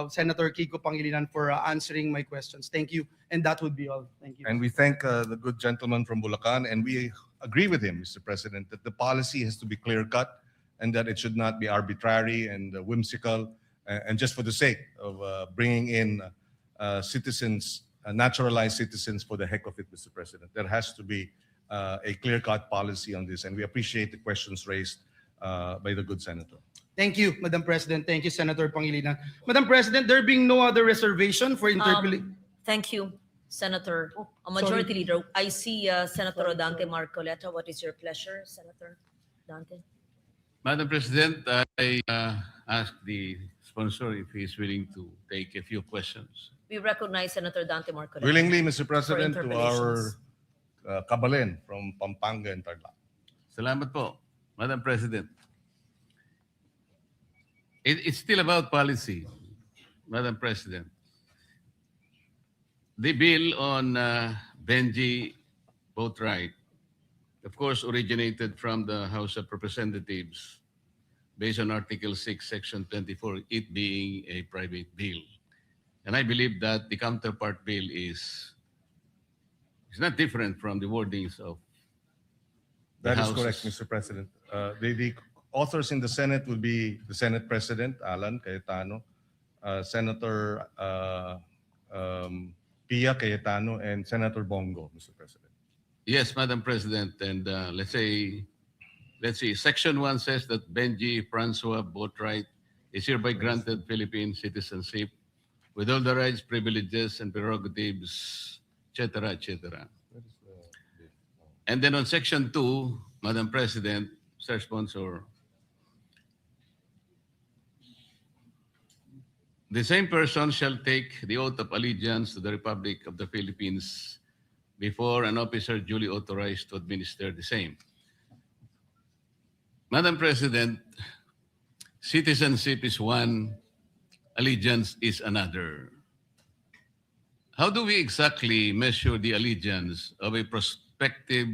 Senator Kiko Pangilinan, for answering my questions. Thank you. And that would be all. Thank you.
And we thank the good gentleman from Bulacan, and we agree with him, Mr. President, that the policy has to be clear-cut and that it should not be arbitrary and whimsical and just for the sake of bringing in citizens, naturalized citizens for the heck of it, Mr. President. There has to be a clear-cut policy on this, and we appreciate the questions raised by the good senator.
Thank you, Madam President. Thank you, Senator Pangilinan. Madam President, there being no other reservation for interpellation.
Thank you, Senator. A majority leader. I see Senator Dante Marcoleta. What is your pleasure, Senator Dante?
Madam President, I ask the sponsor if he is willing to take a few questions.
We recognize Senator Dante Marcoleta.
Willingly, Mr. President, to our
interpellations.
Kabalen from Pampanga and Tarlac.
Salamat po, Madam President. It's still about policy, Madam President. the bill on Benji Boatwright, of course, originated from the House of Representatives based on Article 6, Section 24, it being a private bill. And I believe that the counterpart bill is not different from the wordings of the
That is
House's.
correct, Mr. President. The authors in the Senate will be the Senate President, Alan Cayetano, Senator Pia Cayetano, and Senator Bongo, Mr. President.
Yes, Madam President, and let's see, Section 1 says that Benji Francois Boatwright is hereby granted Philippine citizenship with all the rights, privileges, and prerogatives, etc., etc. And then on Section 2, Madam President, Sir Sponsor, the same person shall take the oath of allegiance to the Republic of the Philippines before an officer duly authorized to administer the same. Madam President, citizenship is one, allegiance is another. How do we exactly measure the allegiance of a prospective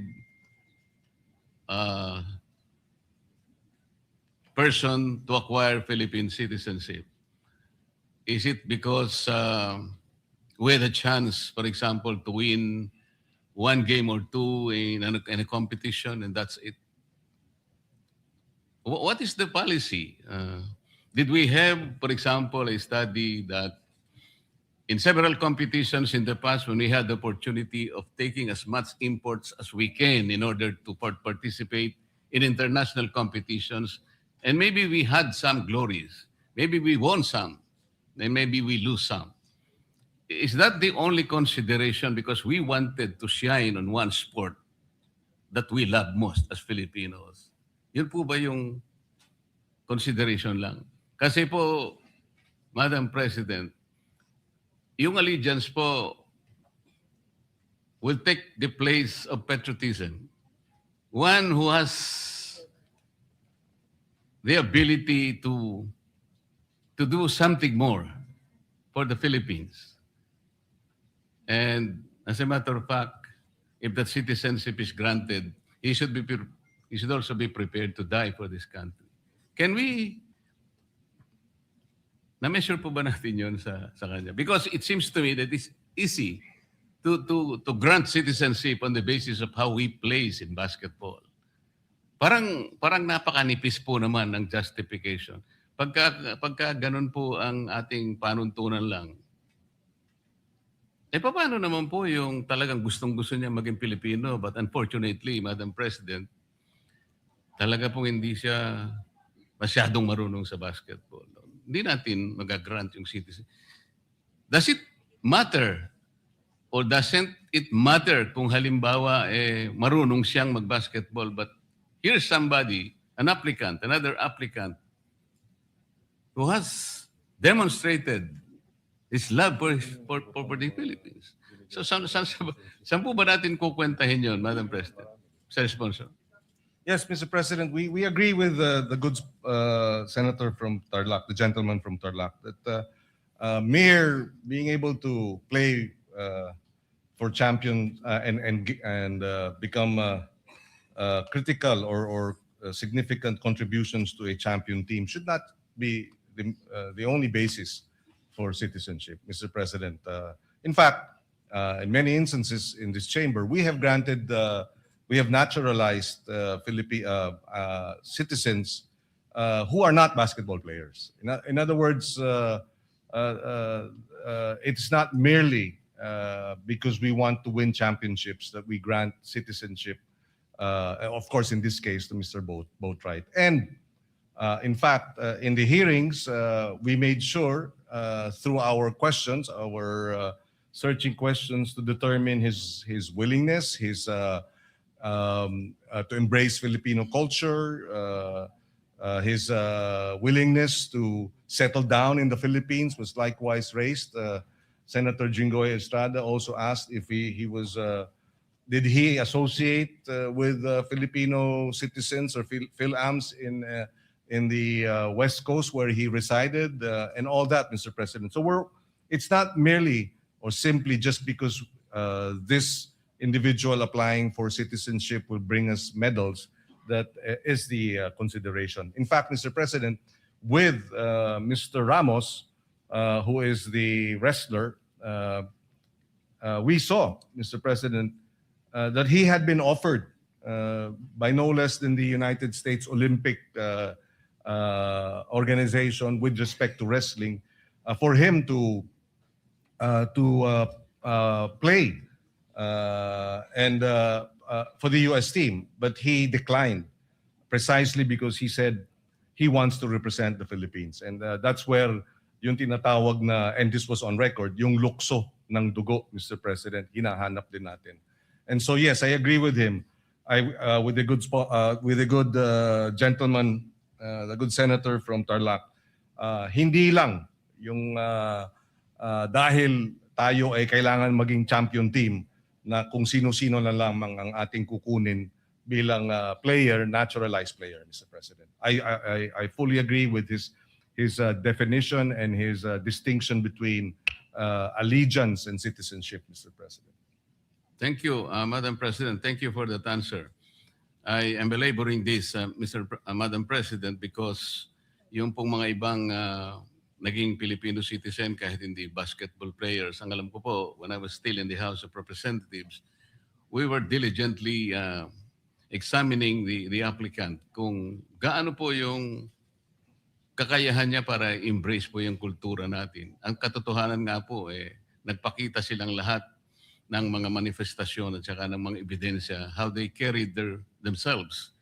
person to acquire Philippine citizenship? Is it because we had a chance, for example, to win one game or two in a competition and that's it? What is the policy? Did we have, for example, a study that in several competitions in the past when we had the opportunity of taking as much imports as we can in order to participate in international competitions, and maybe we had some glories, maybe we won some, and maybe we lose some. Is that the only consideration because we wanted to shine on one sport that we love most as Filipinos? Yun po ba yung consideration lang? Kasi po, Madam President, yung allegiance po will take the place of patriotism. One who has the ability to do something more for the Philippines. And as a matter of fact, if that citizenship is granted, he should also be prepared to die for this country. Can we, na-measure po ba natin yun sa kanya? Because it seems to me that it's easy to grant citizenship on the basis of how we plays in basketball. Parang napakanipis po naman ng justification. Pagka ganun po ang ating panuntunan lang, paano naman po yung talagang gustong-gusto niya maging Pilipino, but unfortunately, Madam President, talaga pong hindi siya masyadong marunong sa basketball. Hindi natin magagrant yung citizen. Does it matter or doesn't it matter kung halimbawa marunong siyang mag-basketball, but here's somebody, another applicant, who has demonstrated his love for the Philippines. So saan po ba natin kukwentahin yun, Madam President? Sir Sponsor.
Yes, Mr. President, we agree with the good senator from Tarlac, the gentleman from Tarlac, that mere being able to play for champions and become critical or significant contributions to a champion team should not be the only basis for citizenship, Mr. President. In fact, in many instances in this chamber, we have naturalized citizens who are not basketball players. In other words, it's not merely because we want to win championships that we grant citizenship, of course, in this case, to Mr. Boatwright. And in fact, in the hearings, we made sure through our questions, our searching questions to determine his willingness, to embrace Filipino culture, his willingness to settle down in the Philippines was likewise raised. Senator Jinggoy Estrada also asked if did he associate with Filipino citizens or Phil-Ams in the West Coast where he resided, and all that, Mr. President. So it's not merely or simply just because this individual applying for citizenship will bring us medals, that is the consideration. In fact, Mr. President, with Mr. Ramos, who is the wrestler, we saw, Mr. President, that he had been offered by no less than the United States Olympic organization with respect to wrestling, for him to play and for the U.S. team, but he declined precisely because he said he wants to represent the Philippines, and that's where yung tinatawag na, and this was on record, yung lukso ng dugo, Mr. President, hinahanap din natin. And so yes, I agree with him. With the good gentleman, the good senator from Tarlac, hindi lang yung dahil tayo ay kailangan maging champion team na kung sino-sino na lamang ang ating kukunin bilang player, naturalized player, Mr. President. I fully agree with his definition and his distinction between allegiance and citizenship, Mr. President.
Thank you, Madam President. Thank you for that answer. I am belaboring this, Madam President, because yung pong mga ibang naging Filipino citizen kahit hindi basketball players, ang alam ko po, when I was still in the House of Representatives, we were diligently examining the applicant kung gaano po yung kakayahan niya para embrace po yung kultura natin. Ang katotohanan nga po, nagpakita silang lahat ng mga manifestasyon at saka ng mga ebidensya, how they carried themselves,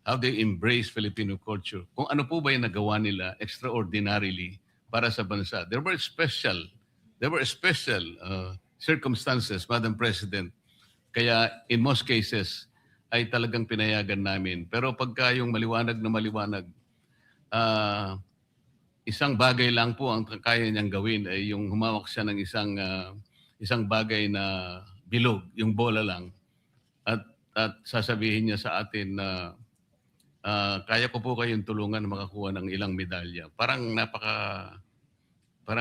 how they embrace Filipino culture. Kung ano po ba yung nagawa nila extraordinarily para sa bansa. There were special circumstances, Madam President. Kaya in most cases, ay talagang pinayagan namin. Pero pagka yung maliwanag na maliwanag, isang bagay lang po ang kaya niyang gawin ay yung humawak siya ng isang bagay na bilog, yung bola lang. At sasabihin niya sa atin na kaya ko po kayong tulungan na makakuha ng ilang medalya. Parang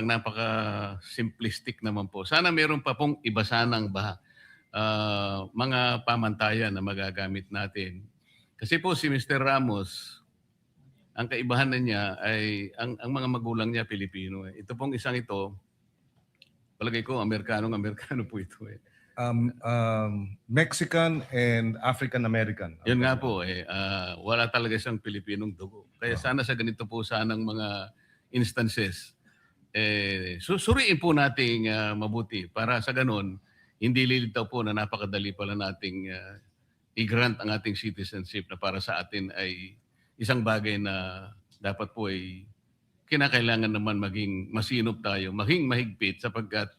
napaka simplistic naman po. Sana meron pa pong iba sanang mga pamantayan na magagamit natin. Kasi po si Mr. Ramos, ang kaibahan na niya ay ang mga magulang niya Pilipino. Ito pong isang ito, palagay ko Amerikano po ito .
Mexican and African American.
Yun nga po wala talaga siyang Pilipinong dugo. Kaya sana sa ganito po sanang mga instances, susuriin po nating mabuti para sa ganon, hindi lilitaw po na napakadali pala nating i-grant ang ating citizenship na para sa atin ay isang bagay na dapat po ay kinakailangan naman maging masinop tayo, maging mahigpit sapagkat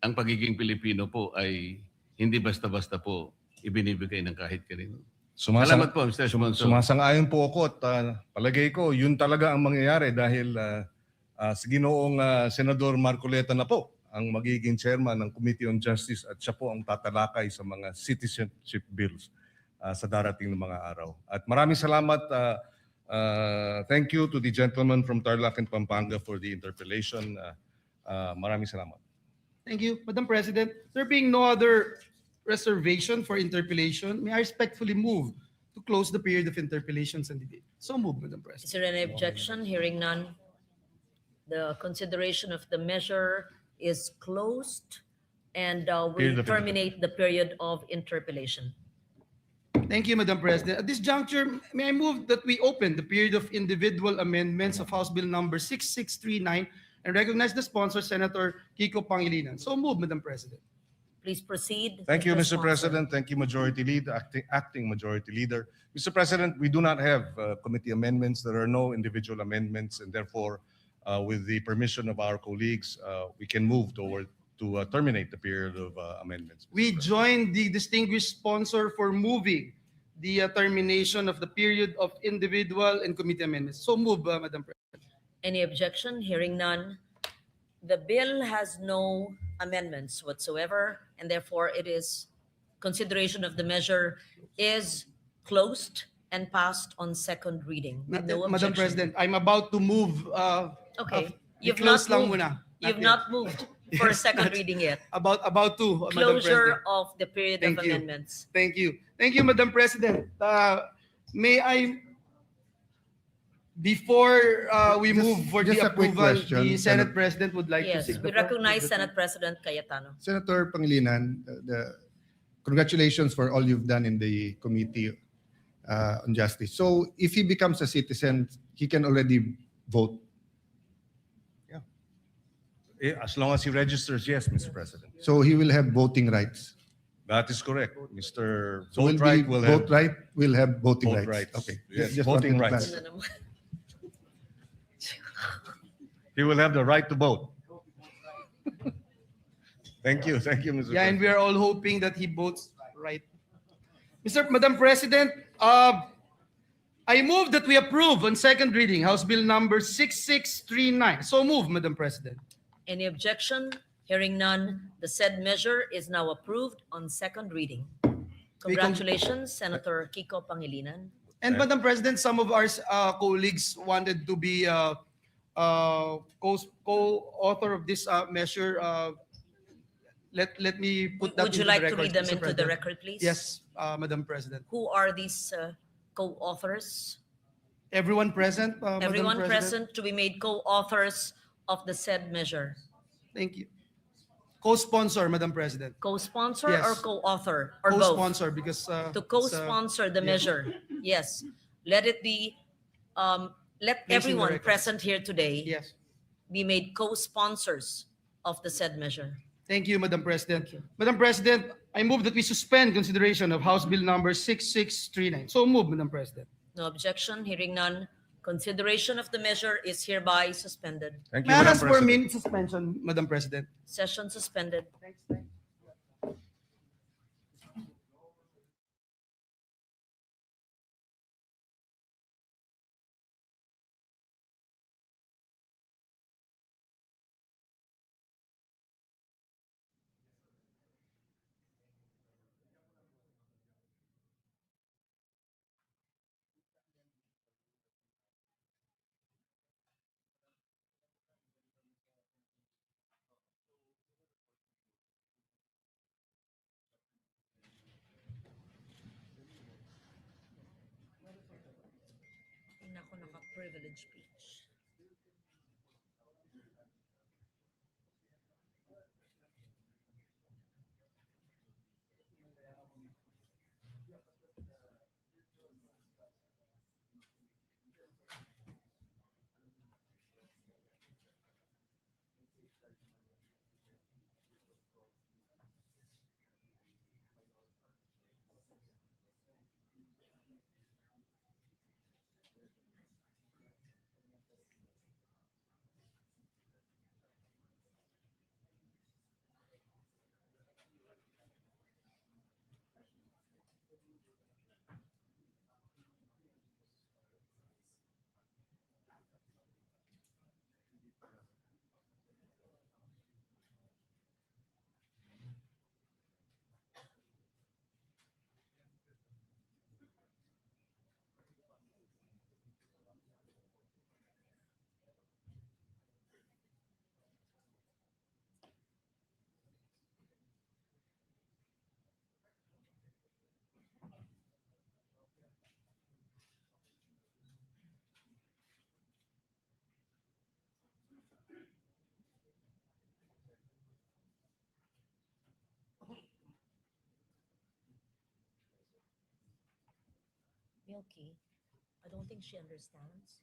ang pagiging Pilipino po ay hindi basta-basta po ibinibigay ng kahit kanino. Salamat po, Mr. Sponsor.
Sumasang-ayon po ako at palagay ko yun talaga ang mangyayari dahil si Ginoong Senador Marcoleta na po ang magiging chairman ng Committee on Justice at siya po ang tatalakay sa mga citizenship bills sa darating na mga araw. At maraming salamat. Thank you to the gentleman from Tarlac and Pampanga for the interpellation. Maraming salamat.
Thank you, Madam President. There being no other reservation for interpellation, may I respectfully move to close the period of interpellations and debate. So move, Madam President.
Is there any objection? Hearing none. The consideration of the measure is closed and will terminate the period of interpellation.
Thank you, Madam President. At this juncture, may I move that we open the period of individual amendments of House Bill number 6639 and recognize the sponsor, Senator Kiko Pangilinan. So move, Madam President.
Please proceed.
Thank you,
Mr.
Mr.
Sponsor.
President. Thank you, Majority Leader, Acting Majority Leader. Mr. President, we do not have committee amendments. There are no individual amendments, and therefore, with the permission of our colleagues, we can move to terminate the period of amendments.
We join the distinguished sponsor for moving the termination of the period of individual and committee amendments. So move, Madam President.
Any objection? Hearing none. The bill has no amendments whatsoever, and therefore it is consideration of the measure is closed and passed on second reading. With no
Madam
objection.
President, I'm about to move.
Okay.
You've not moved.
You've not moved. for
Yes,
second
that's
reading yet.
about to, Madam
Closure
President.
of the period
Thank
of
you.
amendments.
Thank you. Thank you, Madam President. May I, before we
Just-
move for
just
the
a quick
approval,
question,
the Senate
Senate-
President would like to
Yes,
take
we
the floor.
recognize Senate President Cayetano.
Senator Pangilinan, congratulations for all you've done in the Committee on Justice. So if he becomes a citizen, he can already vote.
As long as he registers, yes, Mr. President.
So he will have voting rights.
That is correct. Mr.
So
Vote Right will have
vote right will have voting
vote
rights.
rights.
Okay.
Yes,
Just
voting
wanted to
rights.
clarify.
He will have the right to vote. Thank you, Mr.
Yeah, and
President.
we are all hoping that he votes right. Madam President, I move that we approve on second reading House Bill number 6639. So move, Madam President.
Any objection? Hearing none, the said measure is now approved on second reading. Congratulations, Senator Kiko Pangilinan.
And Madam President, some of our colleagues wanted to be co-author of this measure. Let me put that
Would you
into
like
the
to
record,
read them
Mr.
into the
President.
record, please?
Yes, Madam President.
Who are these co-authors?
Everyone present, Madam
Everyone
President?
present to be made co-authors of the said measure.
Thank you. Co-sponsor, Madam President.
Co-sponsor
Yes.
or co-author or both?
Co-sponsor because
To co-sponsor the measure. Yes. Let it be, let
Placed in the
everyone
record.
present here today
yes.
be made co-sponsors of the said measure.
Thank you, Madam President. Madam President, I move that we suspend consideration of House Bill number 6639. So move, Madam President.
No objection, hearing none. Consideration of the measure is hereby suspended.
Thank you,
May I
Madam
ask for a
President.
minute suspension, Madam President?
Session suspended. Nako, naka-privilege speech. Milky, I don't think she understands.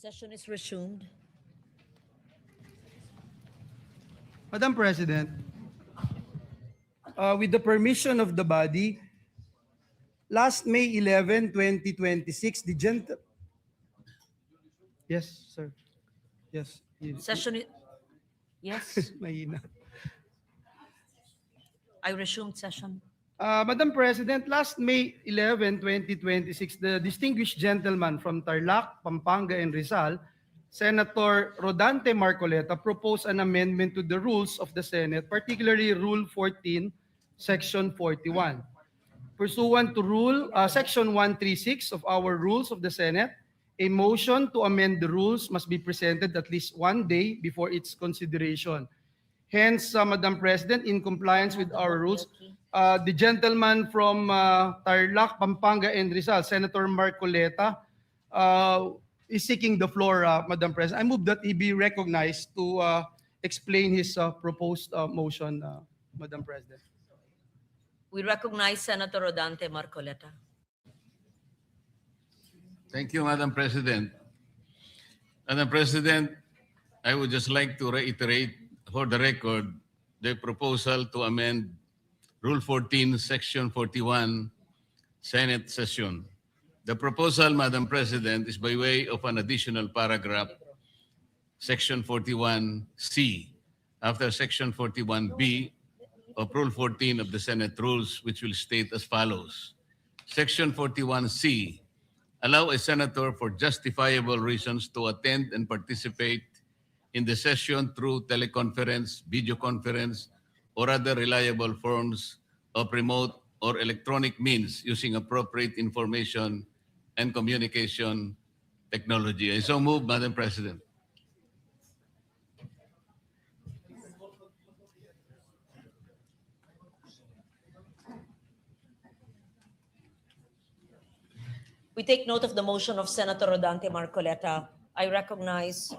Session is resumed.
Madam President, with the permission of the body, last May 11, 2026, the Yes, sir. Yes.
Session is, yes,
Mahina.
I resumed session.
Madam President, last May 11, 2026, the distinguished gentleman from Tarlac, Pampanga, and Rizal, Senator Rodante Marcoleta, proposed an amendment to the rules of the Senate, particularly Rule 14, Section 41. Pursuant to Section 136 of our Rules of the Senate, a motion to amend the rules must be presented at least one day before its consideration. Hence, Madam President, in compliance with our rules, the gentleman from Tarlac, Pampanga, and Rizal, Senator Marcoleta, is seeking the floor, Madam President. I move that he be recognized to explain his proposed motion, Madam President.
We recognize Senator Rodante Marcoleta.
Thank you, Madam President. Madam President, I would just like to reiterate for the record the proposal to amend Rule 14, Section 41, Senate session. The proposal, Madam President, is by way of an additional paragraph, Section 41C, after Section 41B of Rule 14 of the Senate Rules, which will state as follows. Section 41C, allow a senator for justifiable reasons to attend and participate in the session through teleconference, video conference, or other reliable forms of remote or electronic means using appropriate information and communication technology. I so move, Madam President.
We take note of the motion of Senator Rodante Marcoleta. I recognize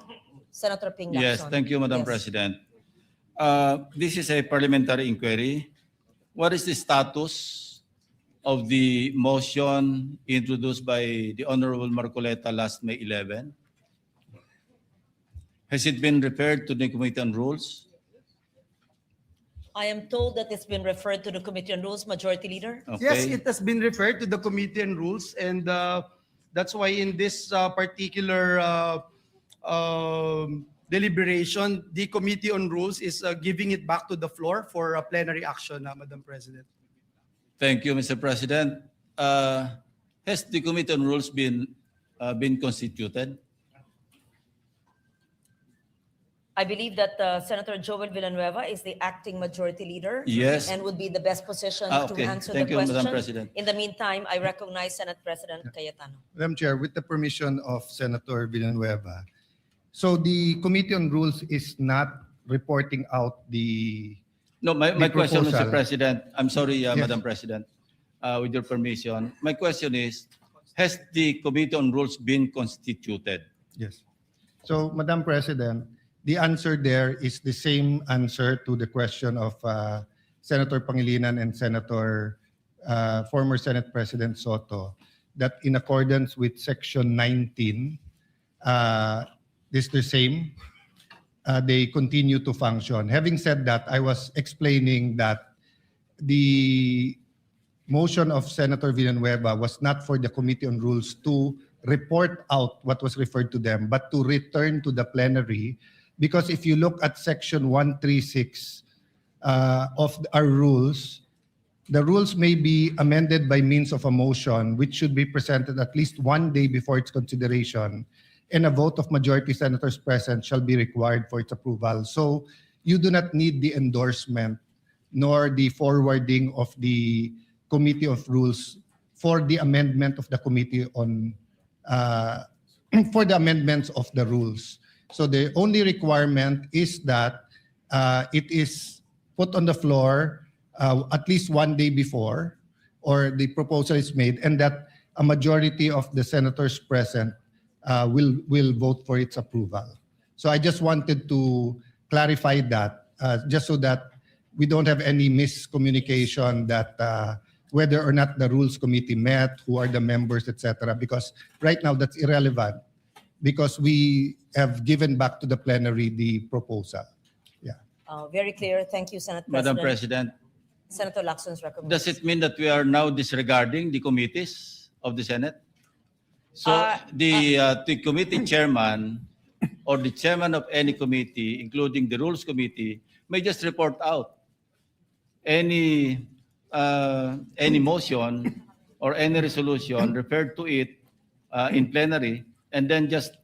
Senator Ping Lacson.
Yes, thank you, Madam
Yes.
President. This is a parliamentary inquiry. What is the status of the motion introduced by the Honorable Marcoleta last May 11? Has it been referred to the Committee on Rules?
I am told that it's been referred to the Committee on Rules, Majority Leader.
Okay.
Yes, it has been referred to the Committee on Rules, and that's why in this particular deliberation, the Committee on Rules is giving it back to the floor for plenary action, Madam President.
Thank you, Mr. President. Has the Committee on Rules been constituted?
I believe that Senator Joel Villanueva is the acting Majority Leader.
Yes.
And would be the best position
Okay.
to answer
Thank
the
you,
question.
Madam President.
In the meantime, I recognize Senate President Cayetano.
Madam Chair, with the permission of Senator Villanueva, so the Committee on Rules is not reporting out the
No, my question, Mr.
proposal.
President, I'm sorry,
Yes.
Madam President, with your permission. My question is, has the Committee on Rules been constituted?
Yes. So, Madam President, the answer there is the same answer to the question of Senator Pangilinan and former Senate President Soto, that in accordance with Section 19, is the same. They continue to function. Having said that, I was explaining that the motion of Senator Villanueva was not for the Committee on Rules to report out what was referred to them, but to return to the plenary. Because if you look at Section 136 of our rules, the rules may be amended by means of a motion, which should be presented at least one day before its consideration, and a vote of majority senators present shall be required for its approval. So you do not need the endorsement nor the forwarding of the Committee of Rules for the amendment of the Committee on for the amendments of the rules. So the only requirement is that it is put on the floor at least one day before, or the proposal is made, and that a majority of the senators present will vote for its approval. So I just wanted to clarify that, just so that we don't have any miscommunication that whether or not the Rules Committee met, who are the members, etc. Because right now that's irrelevant. because we have given back to the plenary the proposal. Yeah.
Very clear. Thank you, Senate
Madam
President.
President,
Senator Lacson's
does
recommendation.
it mean that we are now disregarding the committees of the Senate? So the committee chairman or the chairman of any committee, including the Rules Committee, may just report out any motion or any resolution referred to it in plenary, and then just,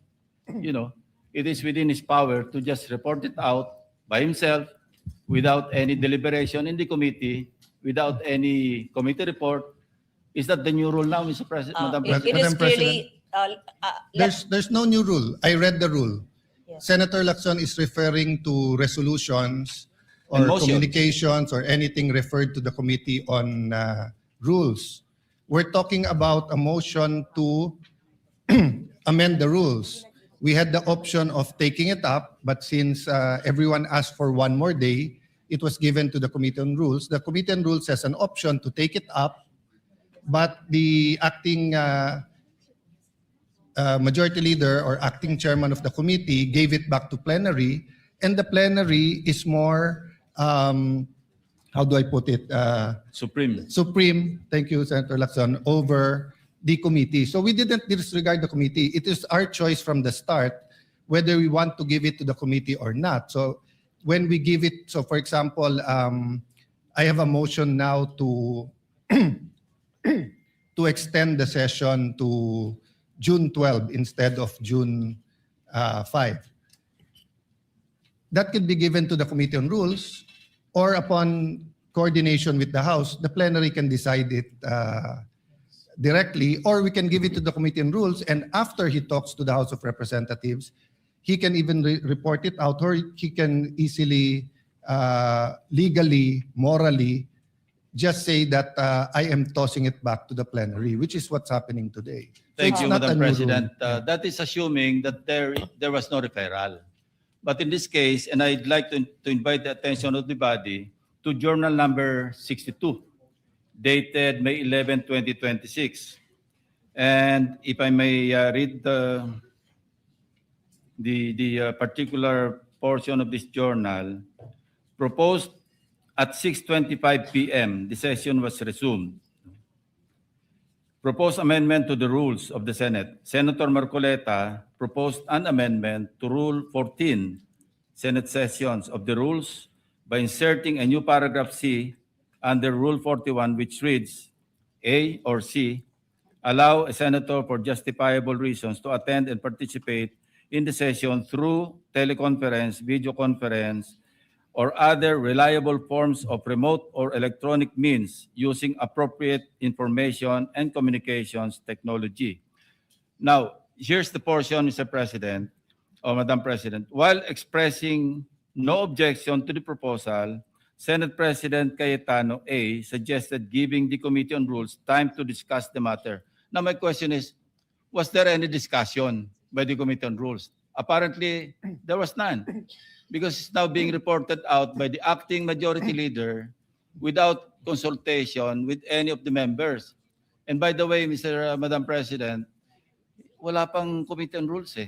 it is within his power to just report it out by himself without any deliberation in the committee, without any committee report. Is that the new rule now, Mr. President, Madam
It
President?
is
Madam
clearly,
There's no new rule. I read the rule.
Yes.
Senator Lacson is referring to resolutions or
And motions.
communications or anything referred to the Committee on Rules. We're talking about a motion to amend the rules. We had the option of taking it up, but since everyone asked for one more day, it was given to the Committee on Rules. The Committee on Rules has an option to take it up, but the acting majority leader or acting chairman of the committee gave it back to plenary, and the plenary is more, how do I put it?
Supreme.
Supreme, thank you, Senator Lacson, over the committee. So we didn't disregard the committee. It is our choice from the start whether we want to give it to the committee or not. So when we give it, so for example, I have a motion now to to extend the session to June 12 instead of June 5. That could be given to the Committee on Rules, or upon coordination with the House, the plenary can decide it directly, or we can give it to the Committee on Rules, and after he talks to the House of Representatives, he can even report it out, or he can easily, legally, morally, just say that I am tossing it back to the plenary, which is what's happening today. So
Thank
it's
you,
not a
Madam
new rule.
President. That is assuming that there was no referral. But in this case, and I'd like to invite the attention of the body to journal number 62, dated May 11, 2026. And if I may read the particular portion of this journal, proposed at 6:25 p.m., the session was resumed. Proposed amendment to the rules of the Senate. Senator Marcoleta proposed an amendment to Rule 14, Senate sessions of the rules, by inserting a new paragraph C under Rule 41, which reads, A or C, allow a senator for justifiable reasons to attend and participate in the session through teleconference, video conference, or other reliable forms of remote or electronic means using appropriate information and communications technology. Now, here's the portion, Mr. President, or Madam President. While expressing no objection to the proposal, Senate President Cayetano A. suggested giving the Committee on Rules time to discuss the matter. Now, my question is, was there any discussion by the Committee on Rules? Apparently, there was none, because it's now being reported out by the acting majority leader without consultation with any of the members. And by the way, Madam President, wala pang Committee on Rules eh.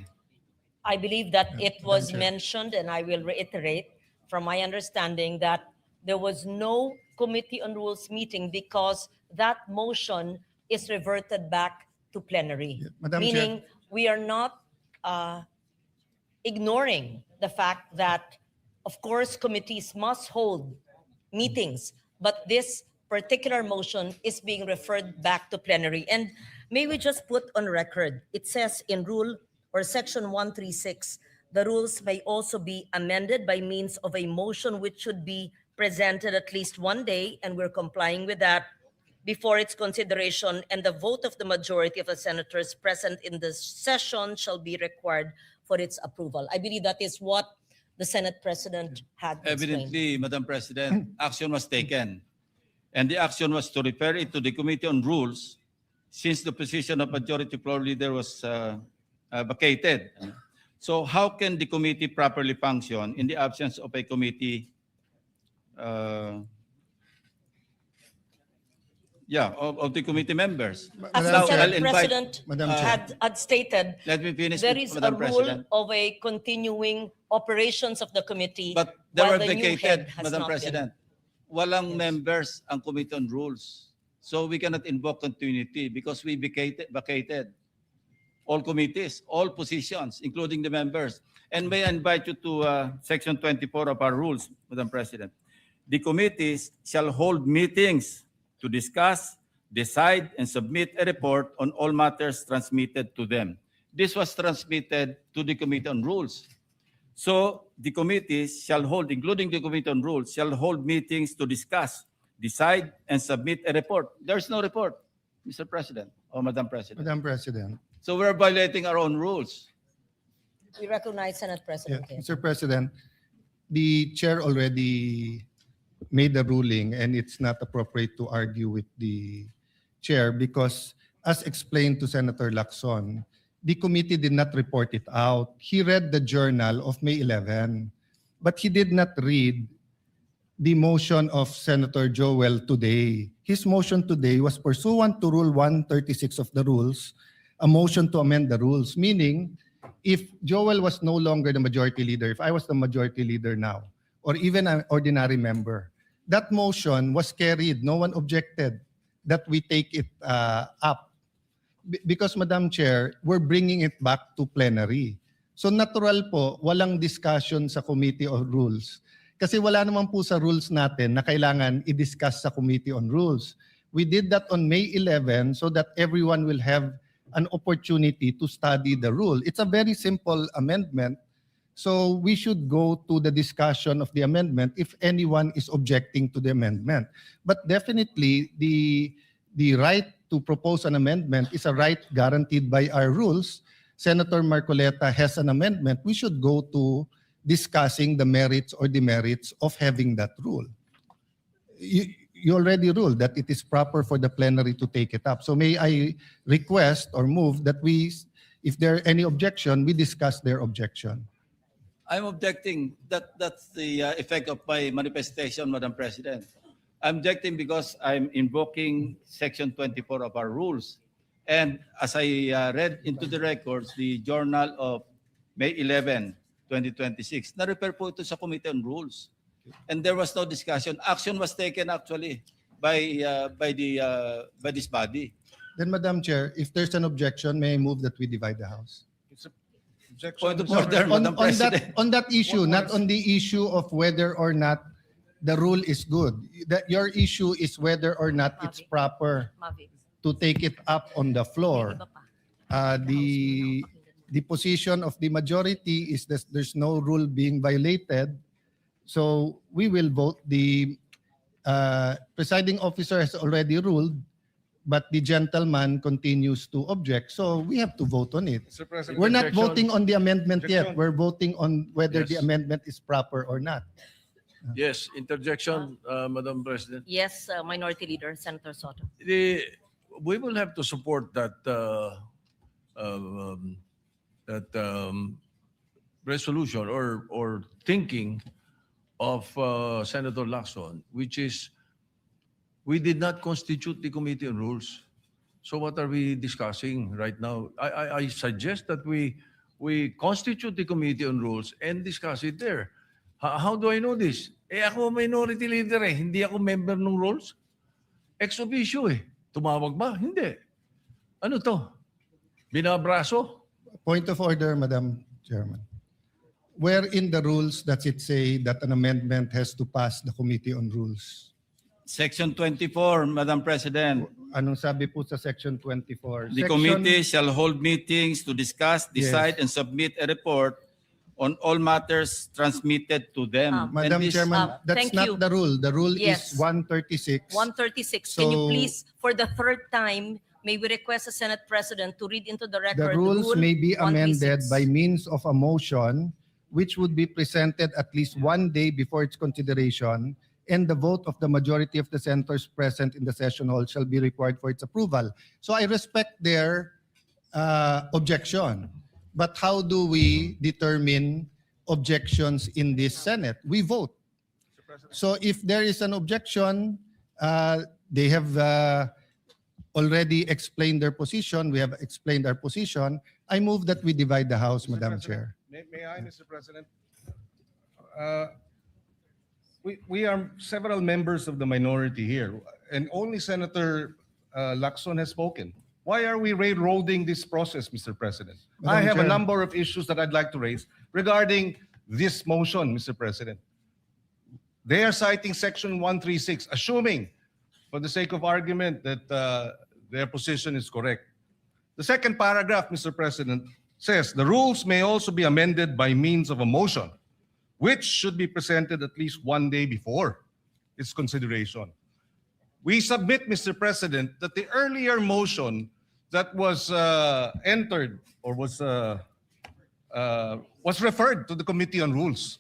I believe that it was mentioned, and I will reiterate from my understanding that there was no Committee on Rules meeting because that motion is reverted back to plenary.
Madam
Meaning
Chair.
we are not ignoring the fact that, of course, committees must hold meetings, but this particular motion is being referred back to plenary. And may we just put on record, it says in rule or section 136, the rules may also be amended by means of a motion which should be presented at least one day, and we're complying with that, before its consideration, and the vote of the majority of the senators present in the session shall be required for its approval. I believe that is what the Senate President had explained.
Evidently, Madam President, action was taken. And the action was to refer it to the Committee on Rules, since the position of Majority Floor Leader was vacated. So how can the committee properly function in the absence of a committee? of the committee members.
As
Madam
the
Now,
Chair.
Senate
I'll invite-
President
Madam Chair.
had stated,
Let me finish,
there is a
Madam
rule
President.
of a continuing operations of the committee.
But they
while
were
the new head
vacated,
has
Madam
not been.
President. Walang
Yes.
members ang Committee on Rules. So we cannot invoke continuity because we vacated all committees, all positions, including the members. And may I invite you to Section 24 of our rules, Madam President. The committees shall hold meetings to discuss, decide, and submit a report on all matters transmitted to them. This was transmitted to the Committee on Rules. So the committees shall hold, including the Committee on Rules, shall hold meetings to discuss, decide, and submit a report. There's no report, Mr. President or Madam President.
Madam President.
So we're violating our own rules.
We recognize Senate
Yeah,
President Kim.
Mr. President, the chair already made the ruling and it's not appropriate to argue with the chair because as explained to Senator Lacson, the committee did not report it out. He read the journal of May 11, but he did not read the motion of Senator Joel today. His motion today was pursuant to Rule 136 of the rules, a motion to amend the rules, meaning if Joel was no longer the majority leader, if I was the majority leader now, or even an ordinary member, that motion was carried. No one objected that we take it up. Because, Madam Chair, we're bringing it back to plenary. So natural po, walang discussion sa Committee on Rules. Kasi wala naman po sa rules natin na kailangan i-discuss sa Committee on Rules. We did that on May 11 so that everyone will have an opportunity to study the rule. It's a very simple amendment. So we should go to the discussion of the amendment if anyone is objecting to the amendment. But definitely, the right to propose an amendment is a right guaranteed by our rules. Senator Marcoleta has an amendment. We should go to discussing the merits or demerits of having that rule. You already ruled that it is proper for the plenary to take it up. So may I request or move that we, if there are any objection, we discuss their objection.
I'm objecting. That's the effect of my manifestation, Madam President. I'm objecting because I'm invoking Section 24 of our rules. And as I read into the records, the journal of May 11, 2026, na-refer po ito sa Committee on Rules. And there was no discussion. Action was taken actually by this body.
Then, Madam Chair, if there's an objection, may I move that we divide the House?
Point of order, Madam President.
On that issue, not on the issue of whether or not the rule is good. That your issue is whether or not it's proper
Mavi.
to take it up on the floor. The position of the majority is that there's no rule being violated. So we will vote. The presiding officer has already ruled, but the gentleman continues to object. So we have to vote on it.
Mr. President,
We're not voting on the amendment yet.
Objection.
We're voting on whether the
Yes.
amendment is proper or not.
Yes, interjection, Madam President.
Yes, Minority Leader, Senator Soto.
We will have to support that resolution or thinking of Senator Lacson, which is we did not constitute the Committee on Rules. So what are we discussing right now? I suggest that we constitute the Committee on Rules and discuss it there. How do I know this? Ako minority leader hindi ako member ng rules. Ex officio Tumawag ba? Hindi. Ano to? Binabraso?
Point of order, Madam Chairman. Where in the rules does it say that an amendment has to pass the Committee on Rules?
Section 24, Madam President.
Anong sabi po sa Section 24?
The committee shall hold meetings to discuss, decide,
Yes.
and submit a report on all matters transmitted to them.
Madam
And this-
Chairman, that's
thank
not
you.
the rule. The rule
Yes.
is 136.
136. Can you
So-
please, for the third time, may we request the Senate President to read into the
The
record
rules
Rule
may be amended
136.
by means of a motion which would be presented at least one day before its consideration, and the vote of the majority of the senators present in the session hall shall be required for its approval. So I respect their objection. But how do we determine objections in this Senate? We vote. So if there is an objection, they have already explained their position. We have explained our position. I move that we divide the House, Madam Chair.
May I, Mr. President? We are several members of the minority here, and only Senator Lacson has spoken. Why are we railroading this process, Mr. President?
Madam
I have a
Chair.
number of issues that I'd like to raise regarding this motion, Mr. President. They are citing Section 136, assuming, for the sake of argument, that their position is correct. The second paragraph, Mr. President, says the rules may also be amended by means of a motion, which should be presented at least 1 day before its consideration. We submit, Mr. President, that the earlier motion that was entered or was referred to the Committee on Rules.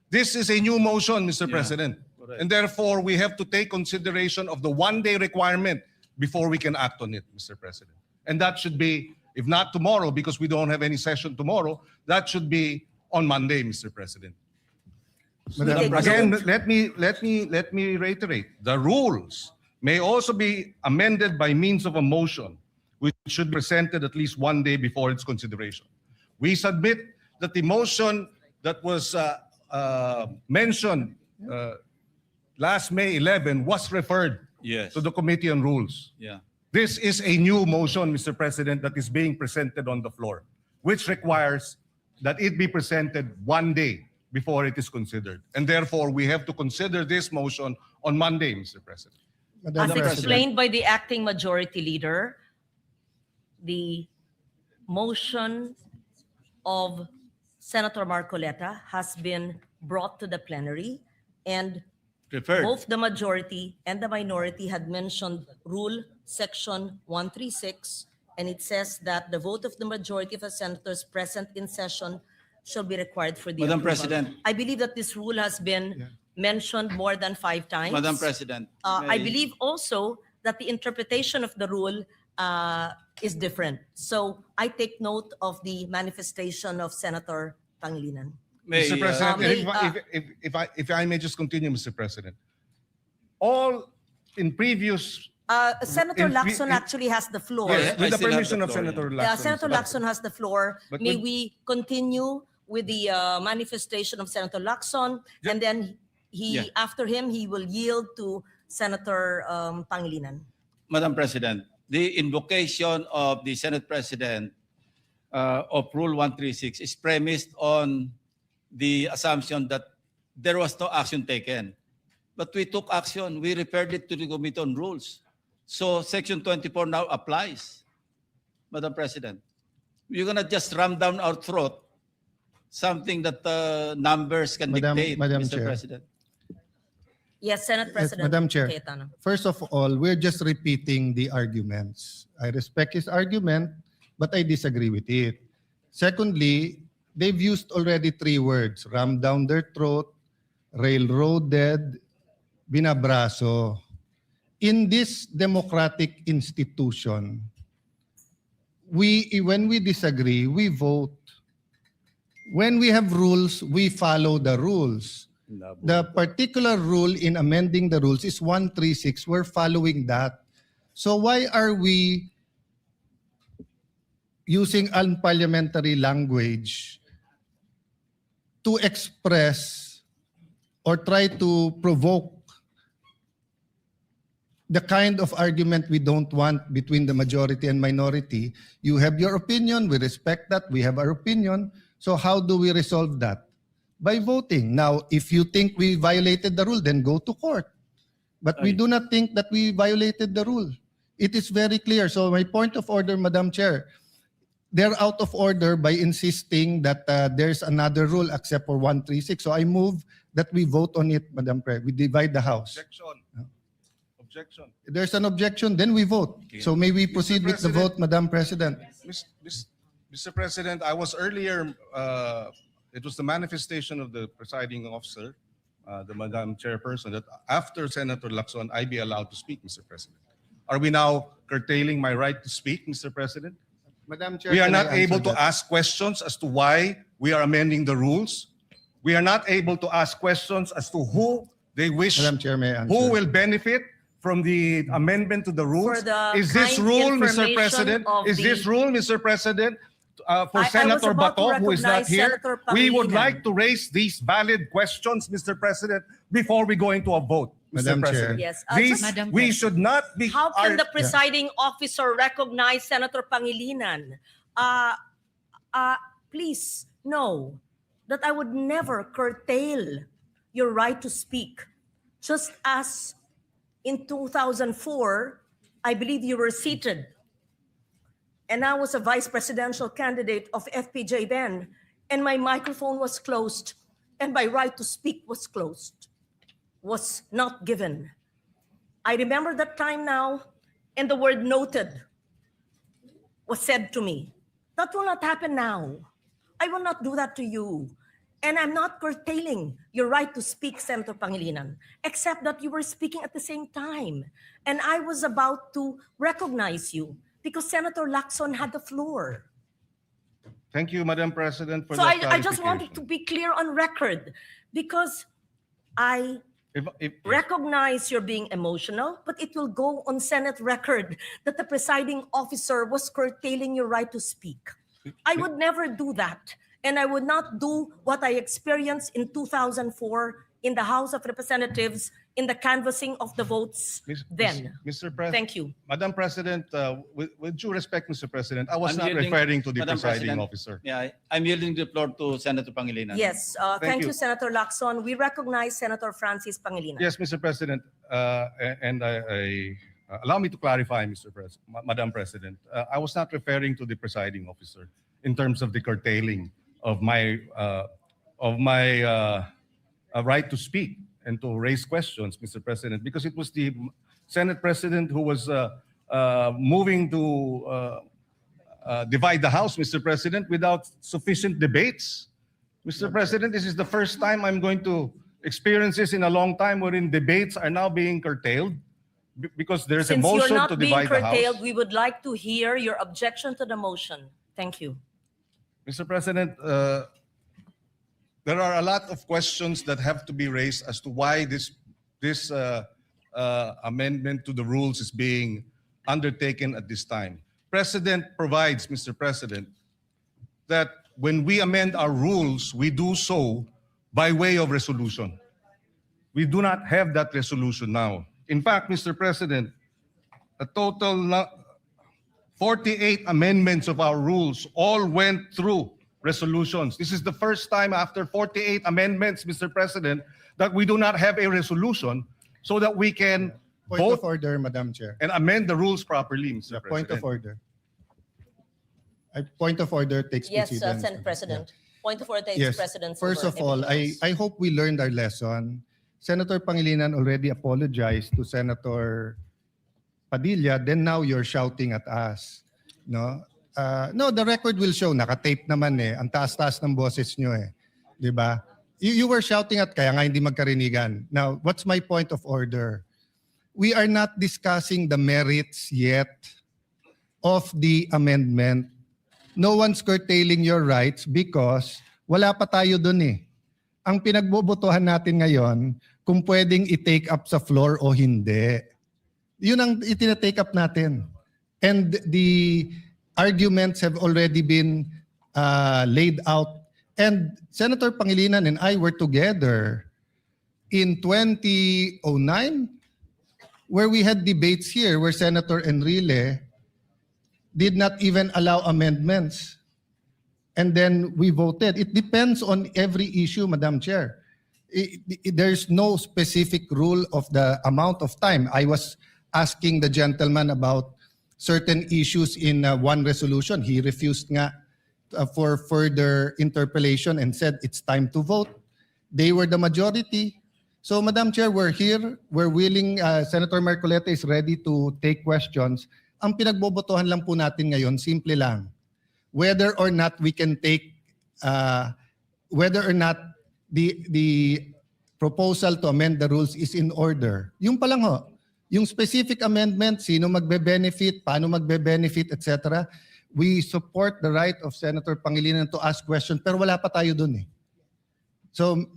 This is a new motion, Mr. President.
correct.
And therefore, we have to take consideration of the 1 day requirement before we can act on it, Mr. President. And that should be, if not tomorrow, because we don't have any session tomorrow, that should be on Monday, Mr. President.
Madam
Again, let me reiterate. The rules may also be amended by means of a motion, which should be presented at least 1 day before its consideration. We submit that the motion that was mentioned last May 11 was referred
Yes.
to the Committee on Rules.
Yeah.
This is a new motion, Mr. President, that is being presented on the floor, which requires that it be presented 1 day before it is considered. And therefore, we have to consider this motion on Monday, Mr. President.
Madam
As
President.
explained by the acting majority leader, the motion of Senator Marcoleta has been brought to the plenary, and
Preferred.
both the majority and the minority had mentioned Rule Section 136, and it says that the vote of the majority of the senators present in session shall be required for the
Madam
approval.
President.
I believe that this rule has been mentioned more than 5 times.
Madam President.
I
may-
believe also that the interpretation of the rule is different. So I take note of the manifestation of Senator Pangilinan.
may,
Mr. President,
may-
if I may just continue, Mr. President. All in previous,
Senator
in-
Lacson
in-
actually has the floor.
yes,
I
with the
still have
permission
the
of
floor,
Senator
yeah.
Lacson.
Senator
Mr.
Lacson has the floor.
But
May
with-
we continue with the manifestation of Senator Lacson, and then
Yeah.
after him, he will yield to Senator Pangilinan.
Madam President, the invocation of the Senate President of Rule 136 is premised on the assumption that there was no action taken. But we took action. We referred it to the Committee on Rules. So Section 24 now applies, Madam President. You're going to just ram down our throat something that numbers can dictate,
Madam
Mr.
Chair.
President.
Yes, Senate President.
Madam Chair.
Cayetano.
First of all, we're just repeating the arguments. I respect his argument, but I disagree with it. Secondly, they've used already 3 words: ram down their throat, railroaded, binabraso. In this democratic institution, when we disagree, we vote. When we have rules, we follow the rules. The particular rule in amending the rules is 136. We're following that. So why are we using unparliamentary language to express or try to provoke the kind of argument we don't want between the majority and minority? You have your opinion, we respect that, we have our opinion. So how do we resolve that? By voting. Now, if you think we violated the rule, then go to court. But we do not think that we violated the rule. It is very clear. So my point of order, Madam Chair, they're out of order by insisting that there's another rule except for 136. So I move that we vote on it, Madam Chair. We divide the House.
Objection.
If there's an objection, then we vote. So may we proceed with the
President.
vote, Madam President?
Mr. President, I was earlier, it was the manifestation of the presiding officer, the Madam Chairperson, that after Senator Lacson, I be allowed to speak, Mr. President. Are we now curtailing my right to speak, Mr. President?
Madam Chair,
We are
can I
not able
answer
to
that?
ask questions as to why we are amending the rules. We are not able to ask questions as to who they wish,
Madam Chair, may I answer?
who will benefit from the amendment to the rules?
For the
Is this
kind
rule, Mr.
information
President?
of
Is this
the-
rule, Mr. President, for
I was
Senator
about to
Bato, who is not
recognize
here?
Senator
We would
Pangilinan.
like to raise these valid questions, Mr. President, before we go into a vote, Mr.
Madam Chair.
President.
Yes,
These,
Madam
we
Chair.
should not be.
How can
our-
the presiding officer recognize Senator Pangilinan? Please know that I would never curtail your right to speak. Just as in 2004, I believe you were seated, and I was a vice presidential candidate of FPJ then, and my microphone was closed, and my right to speak was closed, was not given. I remember that time now, and the word noted was said to me. That will not happen now. I will not do that to you. And I'm not curtailing your right to speak, Senator Pangilinan, except that you were speaking at the same time. And I was about to recognize you because Senator Lacson had the floor.
Thank you, Madam President, for
So
that
I just wanted to
clarification.
be clear on record because I
If-
recognize you're being emotional, but it will go on Senate record that the presiding officer was curtailing your right to speak. I would never do that. And I would not do what I experienced in 2004 in the House of Representatives in the canvassing of the votes then.
Mr. President.
Thank you.
Madam President, with due respect, Mr. President, I was
I'm
not
yielding-
referring to the
Madam
presiding
President,
officer.
Yeah, I'm yielding the floor to Senator Pangilinan.
Yes,
Thank
thank
you.
you, Senator Lacson. We recognize Senator Francis Pangilinan.
Yes, Mr. President, and allow me to clarify, Madam President. I was not referring to the presiding officer in terms of the curtailing of my right to speak and to raise questions, Mr. President, because it was the Senate President who was moving to divide the House, Mr. President, without sufficient debates. Mr. President, this is the first time I'm going to experience this in a long time wherein debates are now being curtailed because there's a
Since you're
motion
not
to
being
divide the
curtailed,
House.
we would like to hear your objection to the motion. Thank you.
Mr. President, there are a lot of questions that have to be raised as to why this amendment to the rules is being undertaken at this time. Precedent provides, Mr. President, that when we amend our rules, we do so by way of resolution. We do not have that resolution now. In fact, Mr. President, a total 48 amendments of our rules all went through resolutions. This is the first time after 48 amendments, Mr. President, that we do not have a resolution so that we can
Point
vote
of order, Madam Chair.
and amend the rules properly, Mr. President.
Point of order. Point of order takes
Yes,
precedence.
Senate President. Point of order takes
Yes.
precedence.
First
over
of all,
everything else.
I hope we learned our lesson. Senator Pangilinan already apologized to Senator Padilla, then now you're shouting at us. No? No, the record will show, nakatape naman eh. Ang taas-taas ng boses nyo eh. Di ba? You were shouting at kaya nga hindi magkarinigan. Now, what's my point of order? We are not discussing the merits yet of the amendment. No one's curtailing your rights because wala pa tayo dun eh. Ang pinagbobotohan natin ngayon, kung pwedeng i-take up sa floor o hindi. Yun ang itina-take up natin. And the arguments have already been laid out. And Senator Pangilinan and I were together in 2009 where we had debates here where Senator Enrile did not even allow amendments. And then we voted. It depends on every issue, Madam Chair. There's no specific rule of the amount of time. I was asking the gentleman about certain issues in one resolution. He refused nga for further interpellation and said it's time to vote. They were the majority. So, Madam Chair, we're here. We're willing. Senator Marcoleta is ready to take questions. Ang pinagbobotohan lang po natin ngayon, simple lang. Whether or not we can take, whether or not the proposal to amend the rules is in order. Yung pa lang ho. Yung specific amendment, sino magbe-benefit, paano magbe-benefit, etc. We support the right of Senator Pangilinan to ask questions, pero wala pa tayo dun eh. So,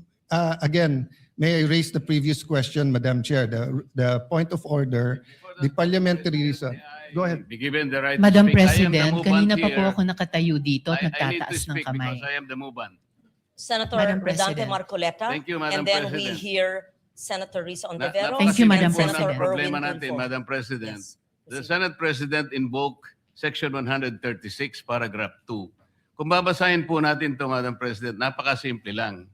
again, may I raise the previous question, Madam Chair? The point of order, the parliamentary reason. Go ahead.
Be given the right
Madam
to speak. I am the
President,
movant
kanina pa po
here.
ako nakatayo dito at
I need to
nagtataas ng
speak
kamay.
because I am the movant.
Senator
Madam
Redante
President.
Marcoleta.
Thank you, Madam
And then we
President.
hear Senator Risa Ontiveros.
Thank you, Madam
and Senator
President.
Problema
Erwin
natin,
Tulfo.
Madam President.
Yes.
The Senate President invoked Section 136, Paragraph 2. Kung babasahin po natin ito, Madam President, napakasimple lang.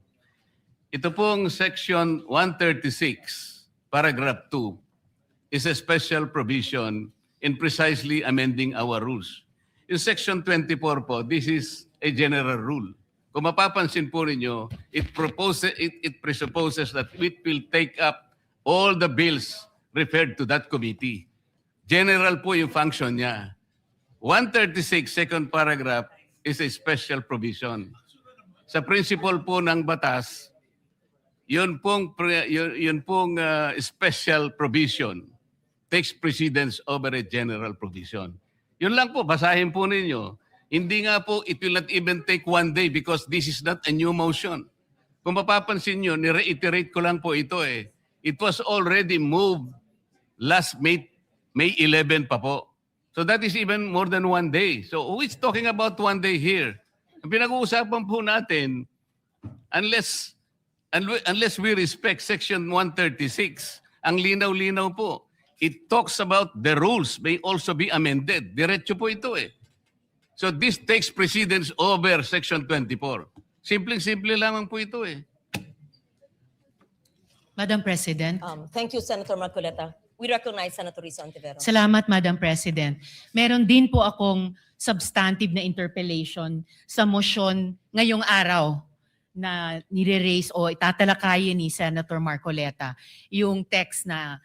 Ito pong Section 136, Paragraph 2, is a special provision in precisely amending our rules. In Section 24 po, this is a general rule. Kung mapapansin po ninyo, it presupposes that it will take up all the bills referred to that committee. General po yung function niya. 136, second paragraph, is a special provision. Sa principle po ng batas, yun pong special provision takes precedence over a general provision. Yun lang po, basahin po ninyo. Hindi nga po, it will not even take one day because this is not a new motion. Kung mapapansin nyo, ni-reiterate ko lang po ito eh. It was already moved last May 11 pa po. So that is even more than one day. So who is talking about one day here? Ang pinag-uusapan po natin, unless we respect Section 136, ang linaw-linaw po, it talks about the rules may also be amended. Diretso po ito eh. So this takes precedence over Section 24. Simpleng-simple lamang po ito eh.
Madam President.
Thank you, Senator Marcoleta. We recognize Senator Risa Ontiveros.
Salamat, Madam President. Meron din po akong substantive na interpellation sa motion ngayong araw na nire-raise o itatalakayin ni Senator Marcoleta, yung text na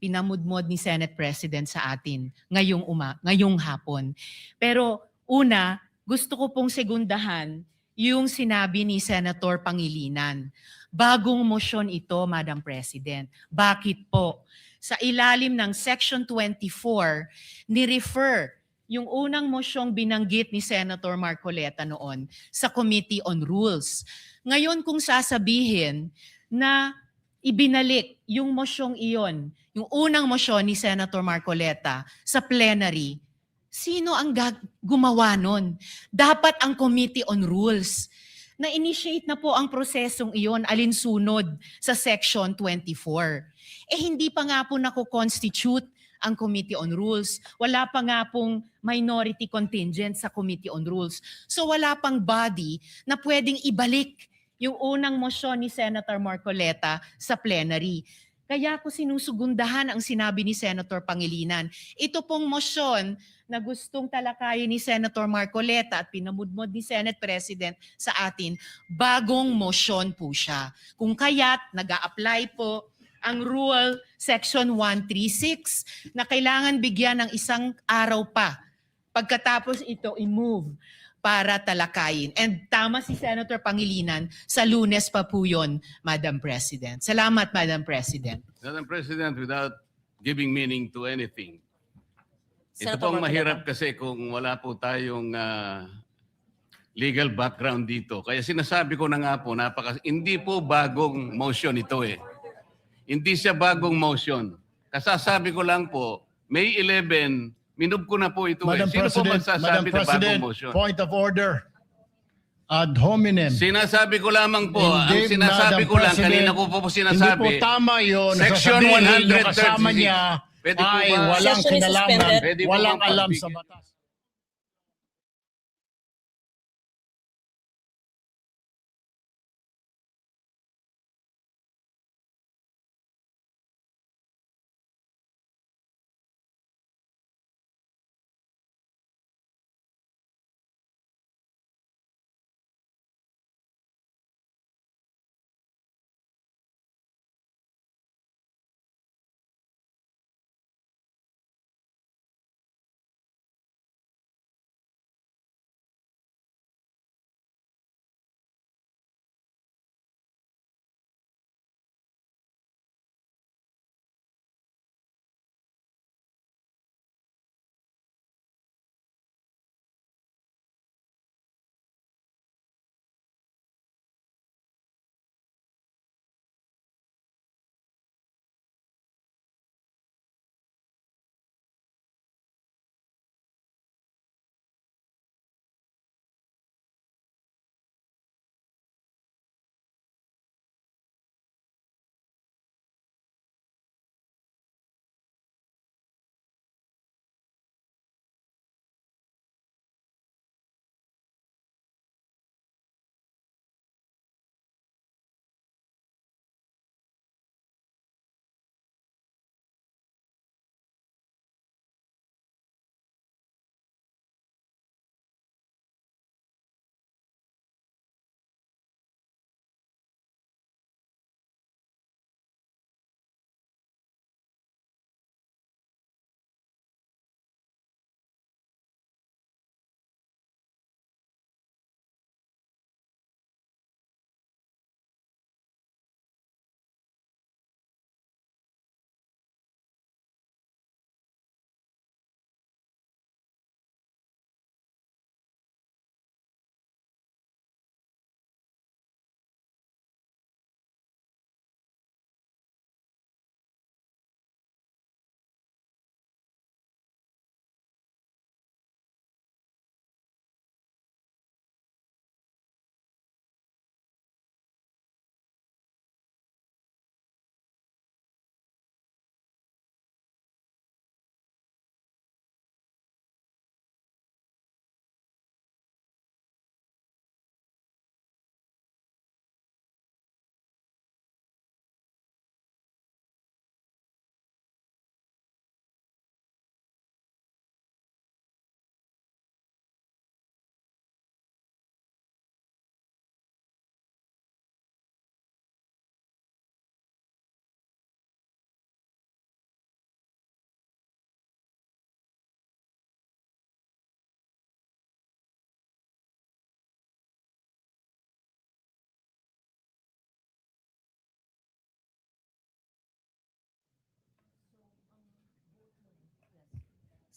pinamudmod ni Senate President sa atin ngayong hapon. Pero una, gusto ko pong segundahan yung sinabi ni Senator Pangilinan. Bagong motion ito, Madam President. Bakit po? Sa ilalim ng Section 24, ni-refer yung unang mosyong binanggit ni Senator Marcoleta noon sa Committee on Rules. Ngayon kung sasabihin na ibinalik yung mosyong iyon, yung unang mosyon ni Senator Marcoleta sa plenary, sino ang gumawa nun? Dapat ang Committee on Rules. Na-initiate na po ang prosesong iyon alinsunod sa Section 24. Hindi pa nga po nako-constitute ang Committee on Rules. Wala pa nga pong minority contingent sa Committee on Rules. So wala pang body na pwedeng ibalik yung unang mosyon ni Senator Marcoleta sa plenary. Kaya ko sinusugundahan ang sinabi ni Senator Pangilinan. Ito pong mosyon na gustong talakayin ni Senator Marcoleta at pinamudmod ni Senate President sa atin, bagong mosyon po siya. Kung kaya't nag-a-apply po ang Rule Section 136 na kailangan bigyan ng isang araw pa pagkatapos ito i-move para talakayin. And tama si Senator Pangilinan, sa Lunes pa po yun, Madam President. Salamat, Madam President.
Madam President, without giving meaning to anything, ito
Senator
pong
Marcoleta.
mahirap kasi kung wala po tayong legal background dito. Kaya sinasabi ko na nga po, hindi po bagong motion ito eh. Hindi siya bagong motion. Kasasabi ko lang po, May 11, minub ko na po ito eh. Sino po magsasabi na bagong motion?
Point of order. Ad hominem.
Sinasabi ko lamang po,
Hindi,
ang sinasabi
Madam
ko lang,
President,
kanina ko po sinasabi.
Hindi po tama yun.
Section
Nasasabihin yung kasama
136.
niya
Pwede po
ay
ba-
walang
Session is
kinalaman,
suspended.
Pwede po
walang
bang
alam sa
pagbigyan?
batas.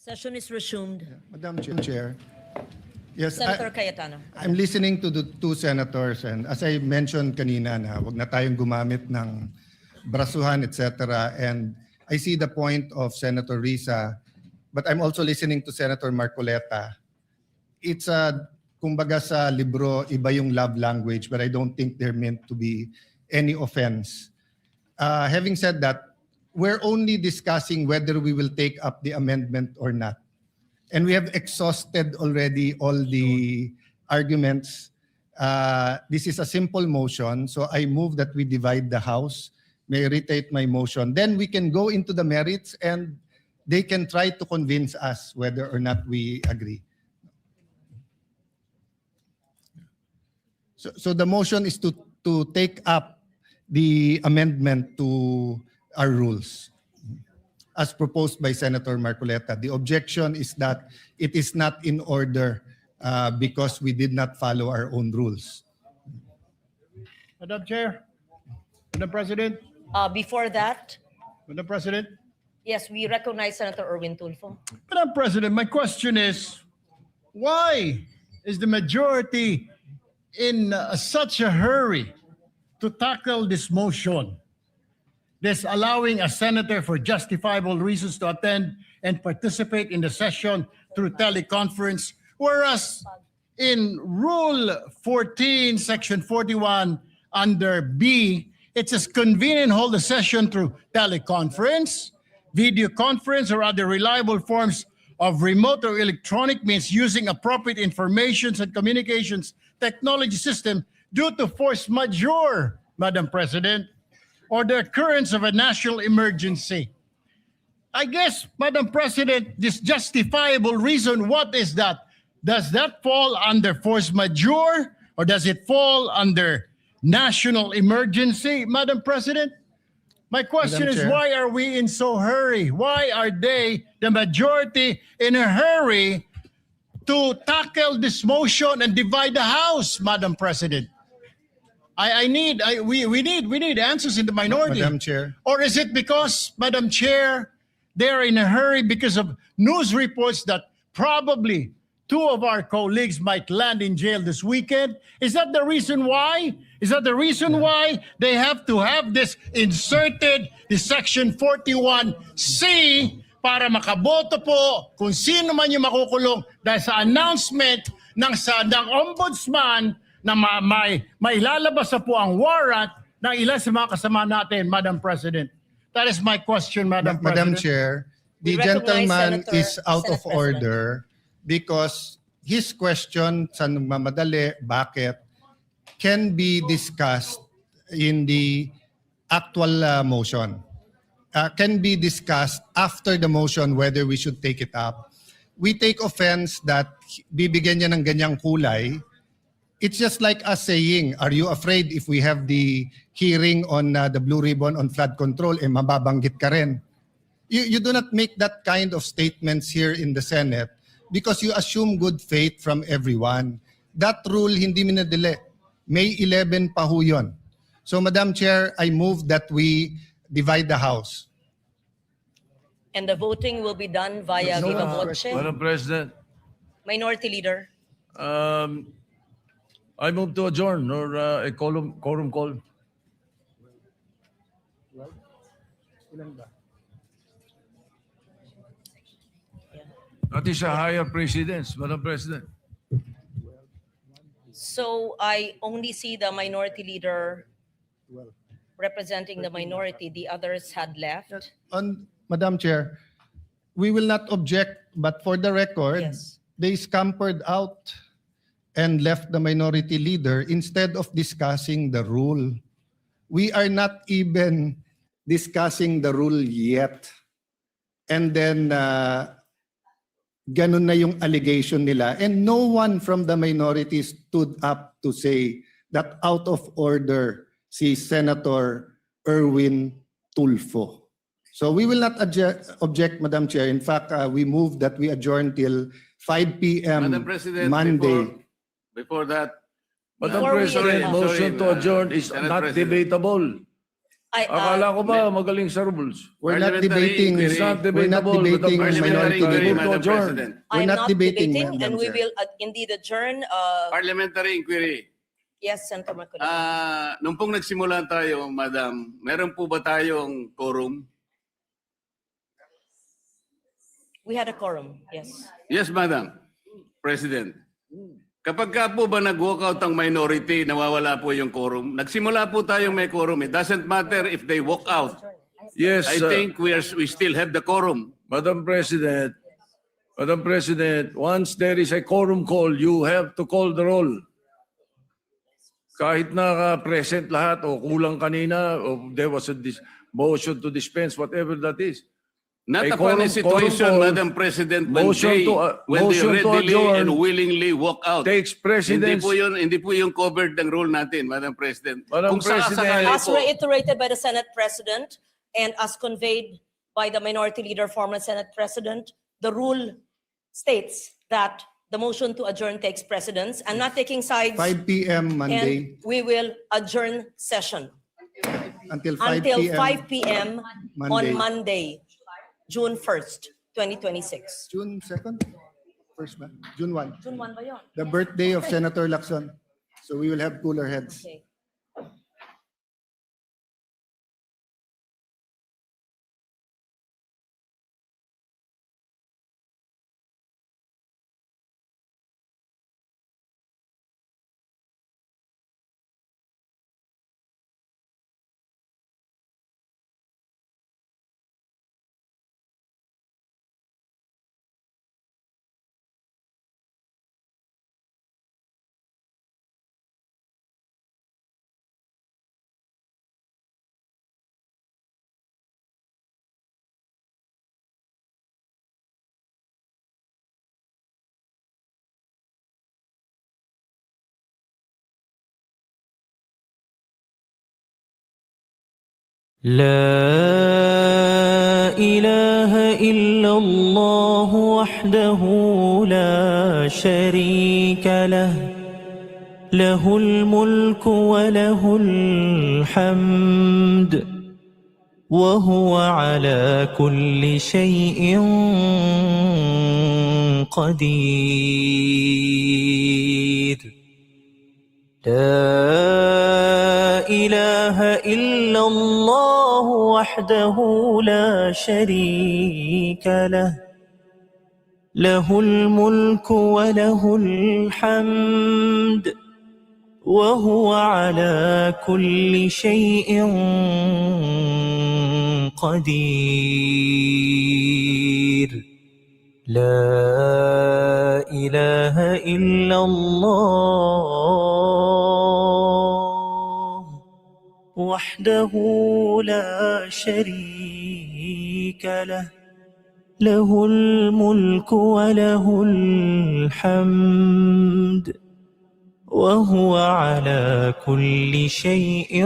Session is resumed.
Madam Chair. Yes,
Senator Cayetano.
I'm listening to the two senators, and as I mentioned kanina na wag na tayong gumamit ng brasuhan, etc. And I see the point of Senator Risa, but I'm also listening to Senator Marcoleta. It's kumbaga sa libro, iba yung love language, but I don't think they're meant to be any offense. Having said that, we're only discussing whether we will take up the amendment or not. And we have exhausted already all the arguments. This is a simple motion, so I move that we divide the House. May I reiterate my motion. Then we can go into the merits and they can try to convince us whether or not we agree. So the motion is to take up the amendment to our rules as proposed by Senator Marcoleta. The objection is that it is not in order because we did not follow our own rules.
Madam Chair, Madam President,
Before that,
Madam President,
yes, we recognize Senator Erwin Tulfo.
Madam President, my question is, why is the majority in such a hurry to tackle this motion? This allowing a senator for justifiable reasons to attend and participate in the session through teleconference, whereas in Rule 14, Section 41, under B, it says convene and hold the session through teleconference, video conference, or other reliable forms of remote or electronic means using appropriate information and communications technology system due to force majeure, Madam President, or the occurrence of a national emergency. I guess, Madam President, this justifiable reason, what is that? Does that fall under force majeure or does it fall under national emergency, Madam President? My question
Madam
is,
Chair.
why are we in so hurry? Why are they, the majority, in a hurry to tackle this motion and divide the House, Madam President? We need answers in the minority.
Madam Chair.
Or is it because, Madam Chair, they're in a hurry because of news reports that probably two of our colleagues might land in jail this weekend? Is that the reason why? Is that the reason why they have to have this inserted, the Section 41C, para makaboto po kung sino man yung makukulong dahil sa announcement ng Ombudsman na may lalabas na po ang warrant ng ilan sa mga kasama natin, Madam President. That is my question, Madam
Madam
President.
Chair, the
We recognize
gentleman
Senator-
is out
Senate
of
President.
order because his question sa nagmamadali, bakit, can be discussed in the actual motion. Can be discussed after the motion whether we should take it up. We take offense that bibigyan niya ng ganyang kulay. It's just like us saying, are you afraid if we have the hearing on the Blue Ribbon on flood control, mababanggit ka rin? You do not make that kind of statements here in the Senate because you assume good faith from everyone. That rule hindi minadali. May 11 pa ho yun. So Madam Chair, I move that we divide the House.
And the voting will be done via viva voce.
Madam President,
Minority Leader.
I move to adjourn or a quorum call. That is a higher precedence, Madam President.
So I only see the Minority Leader representing the minority. The others had left.
On Madam Chair, we will not object, but for the record,
Yes.
they scampered out and left the minority leader instead of discussing the rule. We are not even discussing the rule yet. And then, ganun na yung allegation nila. And no one from the minority stood up to say that out of order si Senator Erwin Tulfo. So we will not object, Madam Chair. In fact, we move that we adjourn till 5 p.m.
Madam President,
Monday.
before that,
Madam
Before we
President,
adjourn.
motion to adjourn is
Senate
not
President.
debatable. Akala ko ba magaling sa rules?
We're not
Parliamentary
debating.
inquiry.
It's not
We're not
debatable.
debating
Parliamentary
minority
inquiry,
report.
Madam
adjourn.
President.
We're
I'm
not
not
debating,
debating, and
Madam
we
Chair.
will indeed adjourn.
Parliamentary inquiry.
Yes, Senator Marcoleta.
Nung pong nagsimula tayo, Madam, meron po ba tayong quorum?
We had a quorum, yes.
Yes, Madam President. Kapag ka po ba nag-walkout ang minority, nawawala po yung quorum. Nagsimula po tayong may quorum. It doesn't matter if they walk out.
Yes,
I think we still have the quorum.
Madam President, once there is a quorum call, you have to call the roll. Kahit present lahat o kulang kanina, o there was a motion to dispense, whatever that is.
Not
A
upon a
quorum
situation,
call,
Madam President, when
motion
they
to
readily
adjourn
and willingly walk out.
Takes
Hindi
precedence.
po yung covered ng rule natin, Madam President.
Madam
Kung sakasakali
As
po,
reiterated by the Senate President and as conveyed by the Minority Leader, former Senate President, the rule states that the motion to adjourn takes precedence. I'm not taking sides.
5 p.m. Monday
And we will adjourn session
until 5
until
p.m.
5 p.m. on
Monday.
Monday, June 1st, 2026.
June 2nd? First ba? June 1.
June 1 ba yun?
The birthday of Senator Lacson. So we will have cooler heads.
Okay.
لا إله إلا الله وحده لا شريك له له الملك وله الحمد وهو على كل شيء قدير لا إله إلا الله وحده لا شريك له له الملك وله الحمد وهو على كل شيء قدير لا إله إلا الله وحده لا شريك له له الملك وله الحمد وهو على كل شيء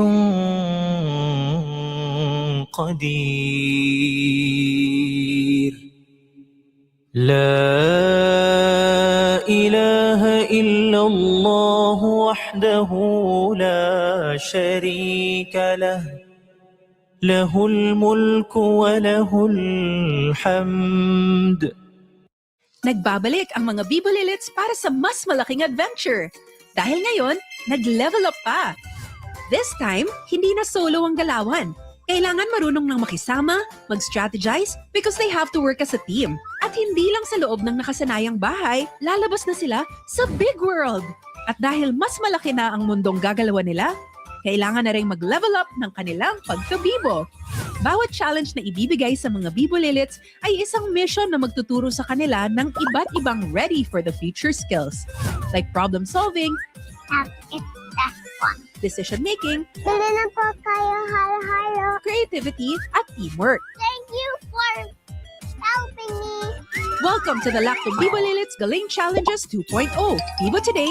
قدير لا إله إلا الله وحده لا شريك له له الملك وله الحمد.
Nagbabalik ang mga Bibolilits para sa mas malaking adventure. Dahil ngayon, nag-level up pa. This time, hindi na solo ang galawan. Kailangan marunong nang makisama, mag-strategize, because they have to work as a team. At hindi lang sa loob ng nakasanayang bahay, lalabas na sila sa big world. At dahil mas malaki na ang mundong gagalawan nila, kailangan na rin mag-level up ng kanilang pagkabibo. Bawat challenge na ibibigay sa mga Bibolilits ay isang mission na magtuturo sa kanila ng iba't ibang ready for the future skills. Like problem solving, decision making, creativity, at teamwork.
Thank you for helping me.
Welcome to the Lacto Bibolilits Galing Challenges 2.0. Bibo today,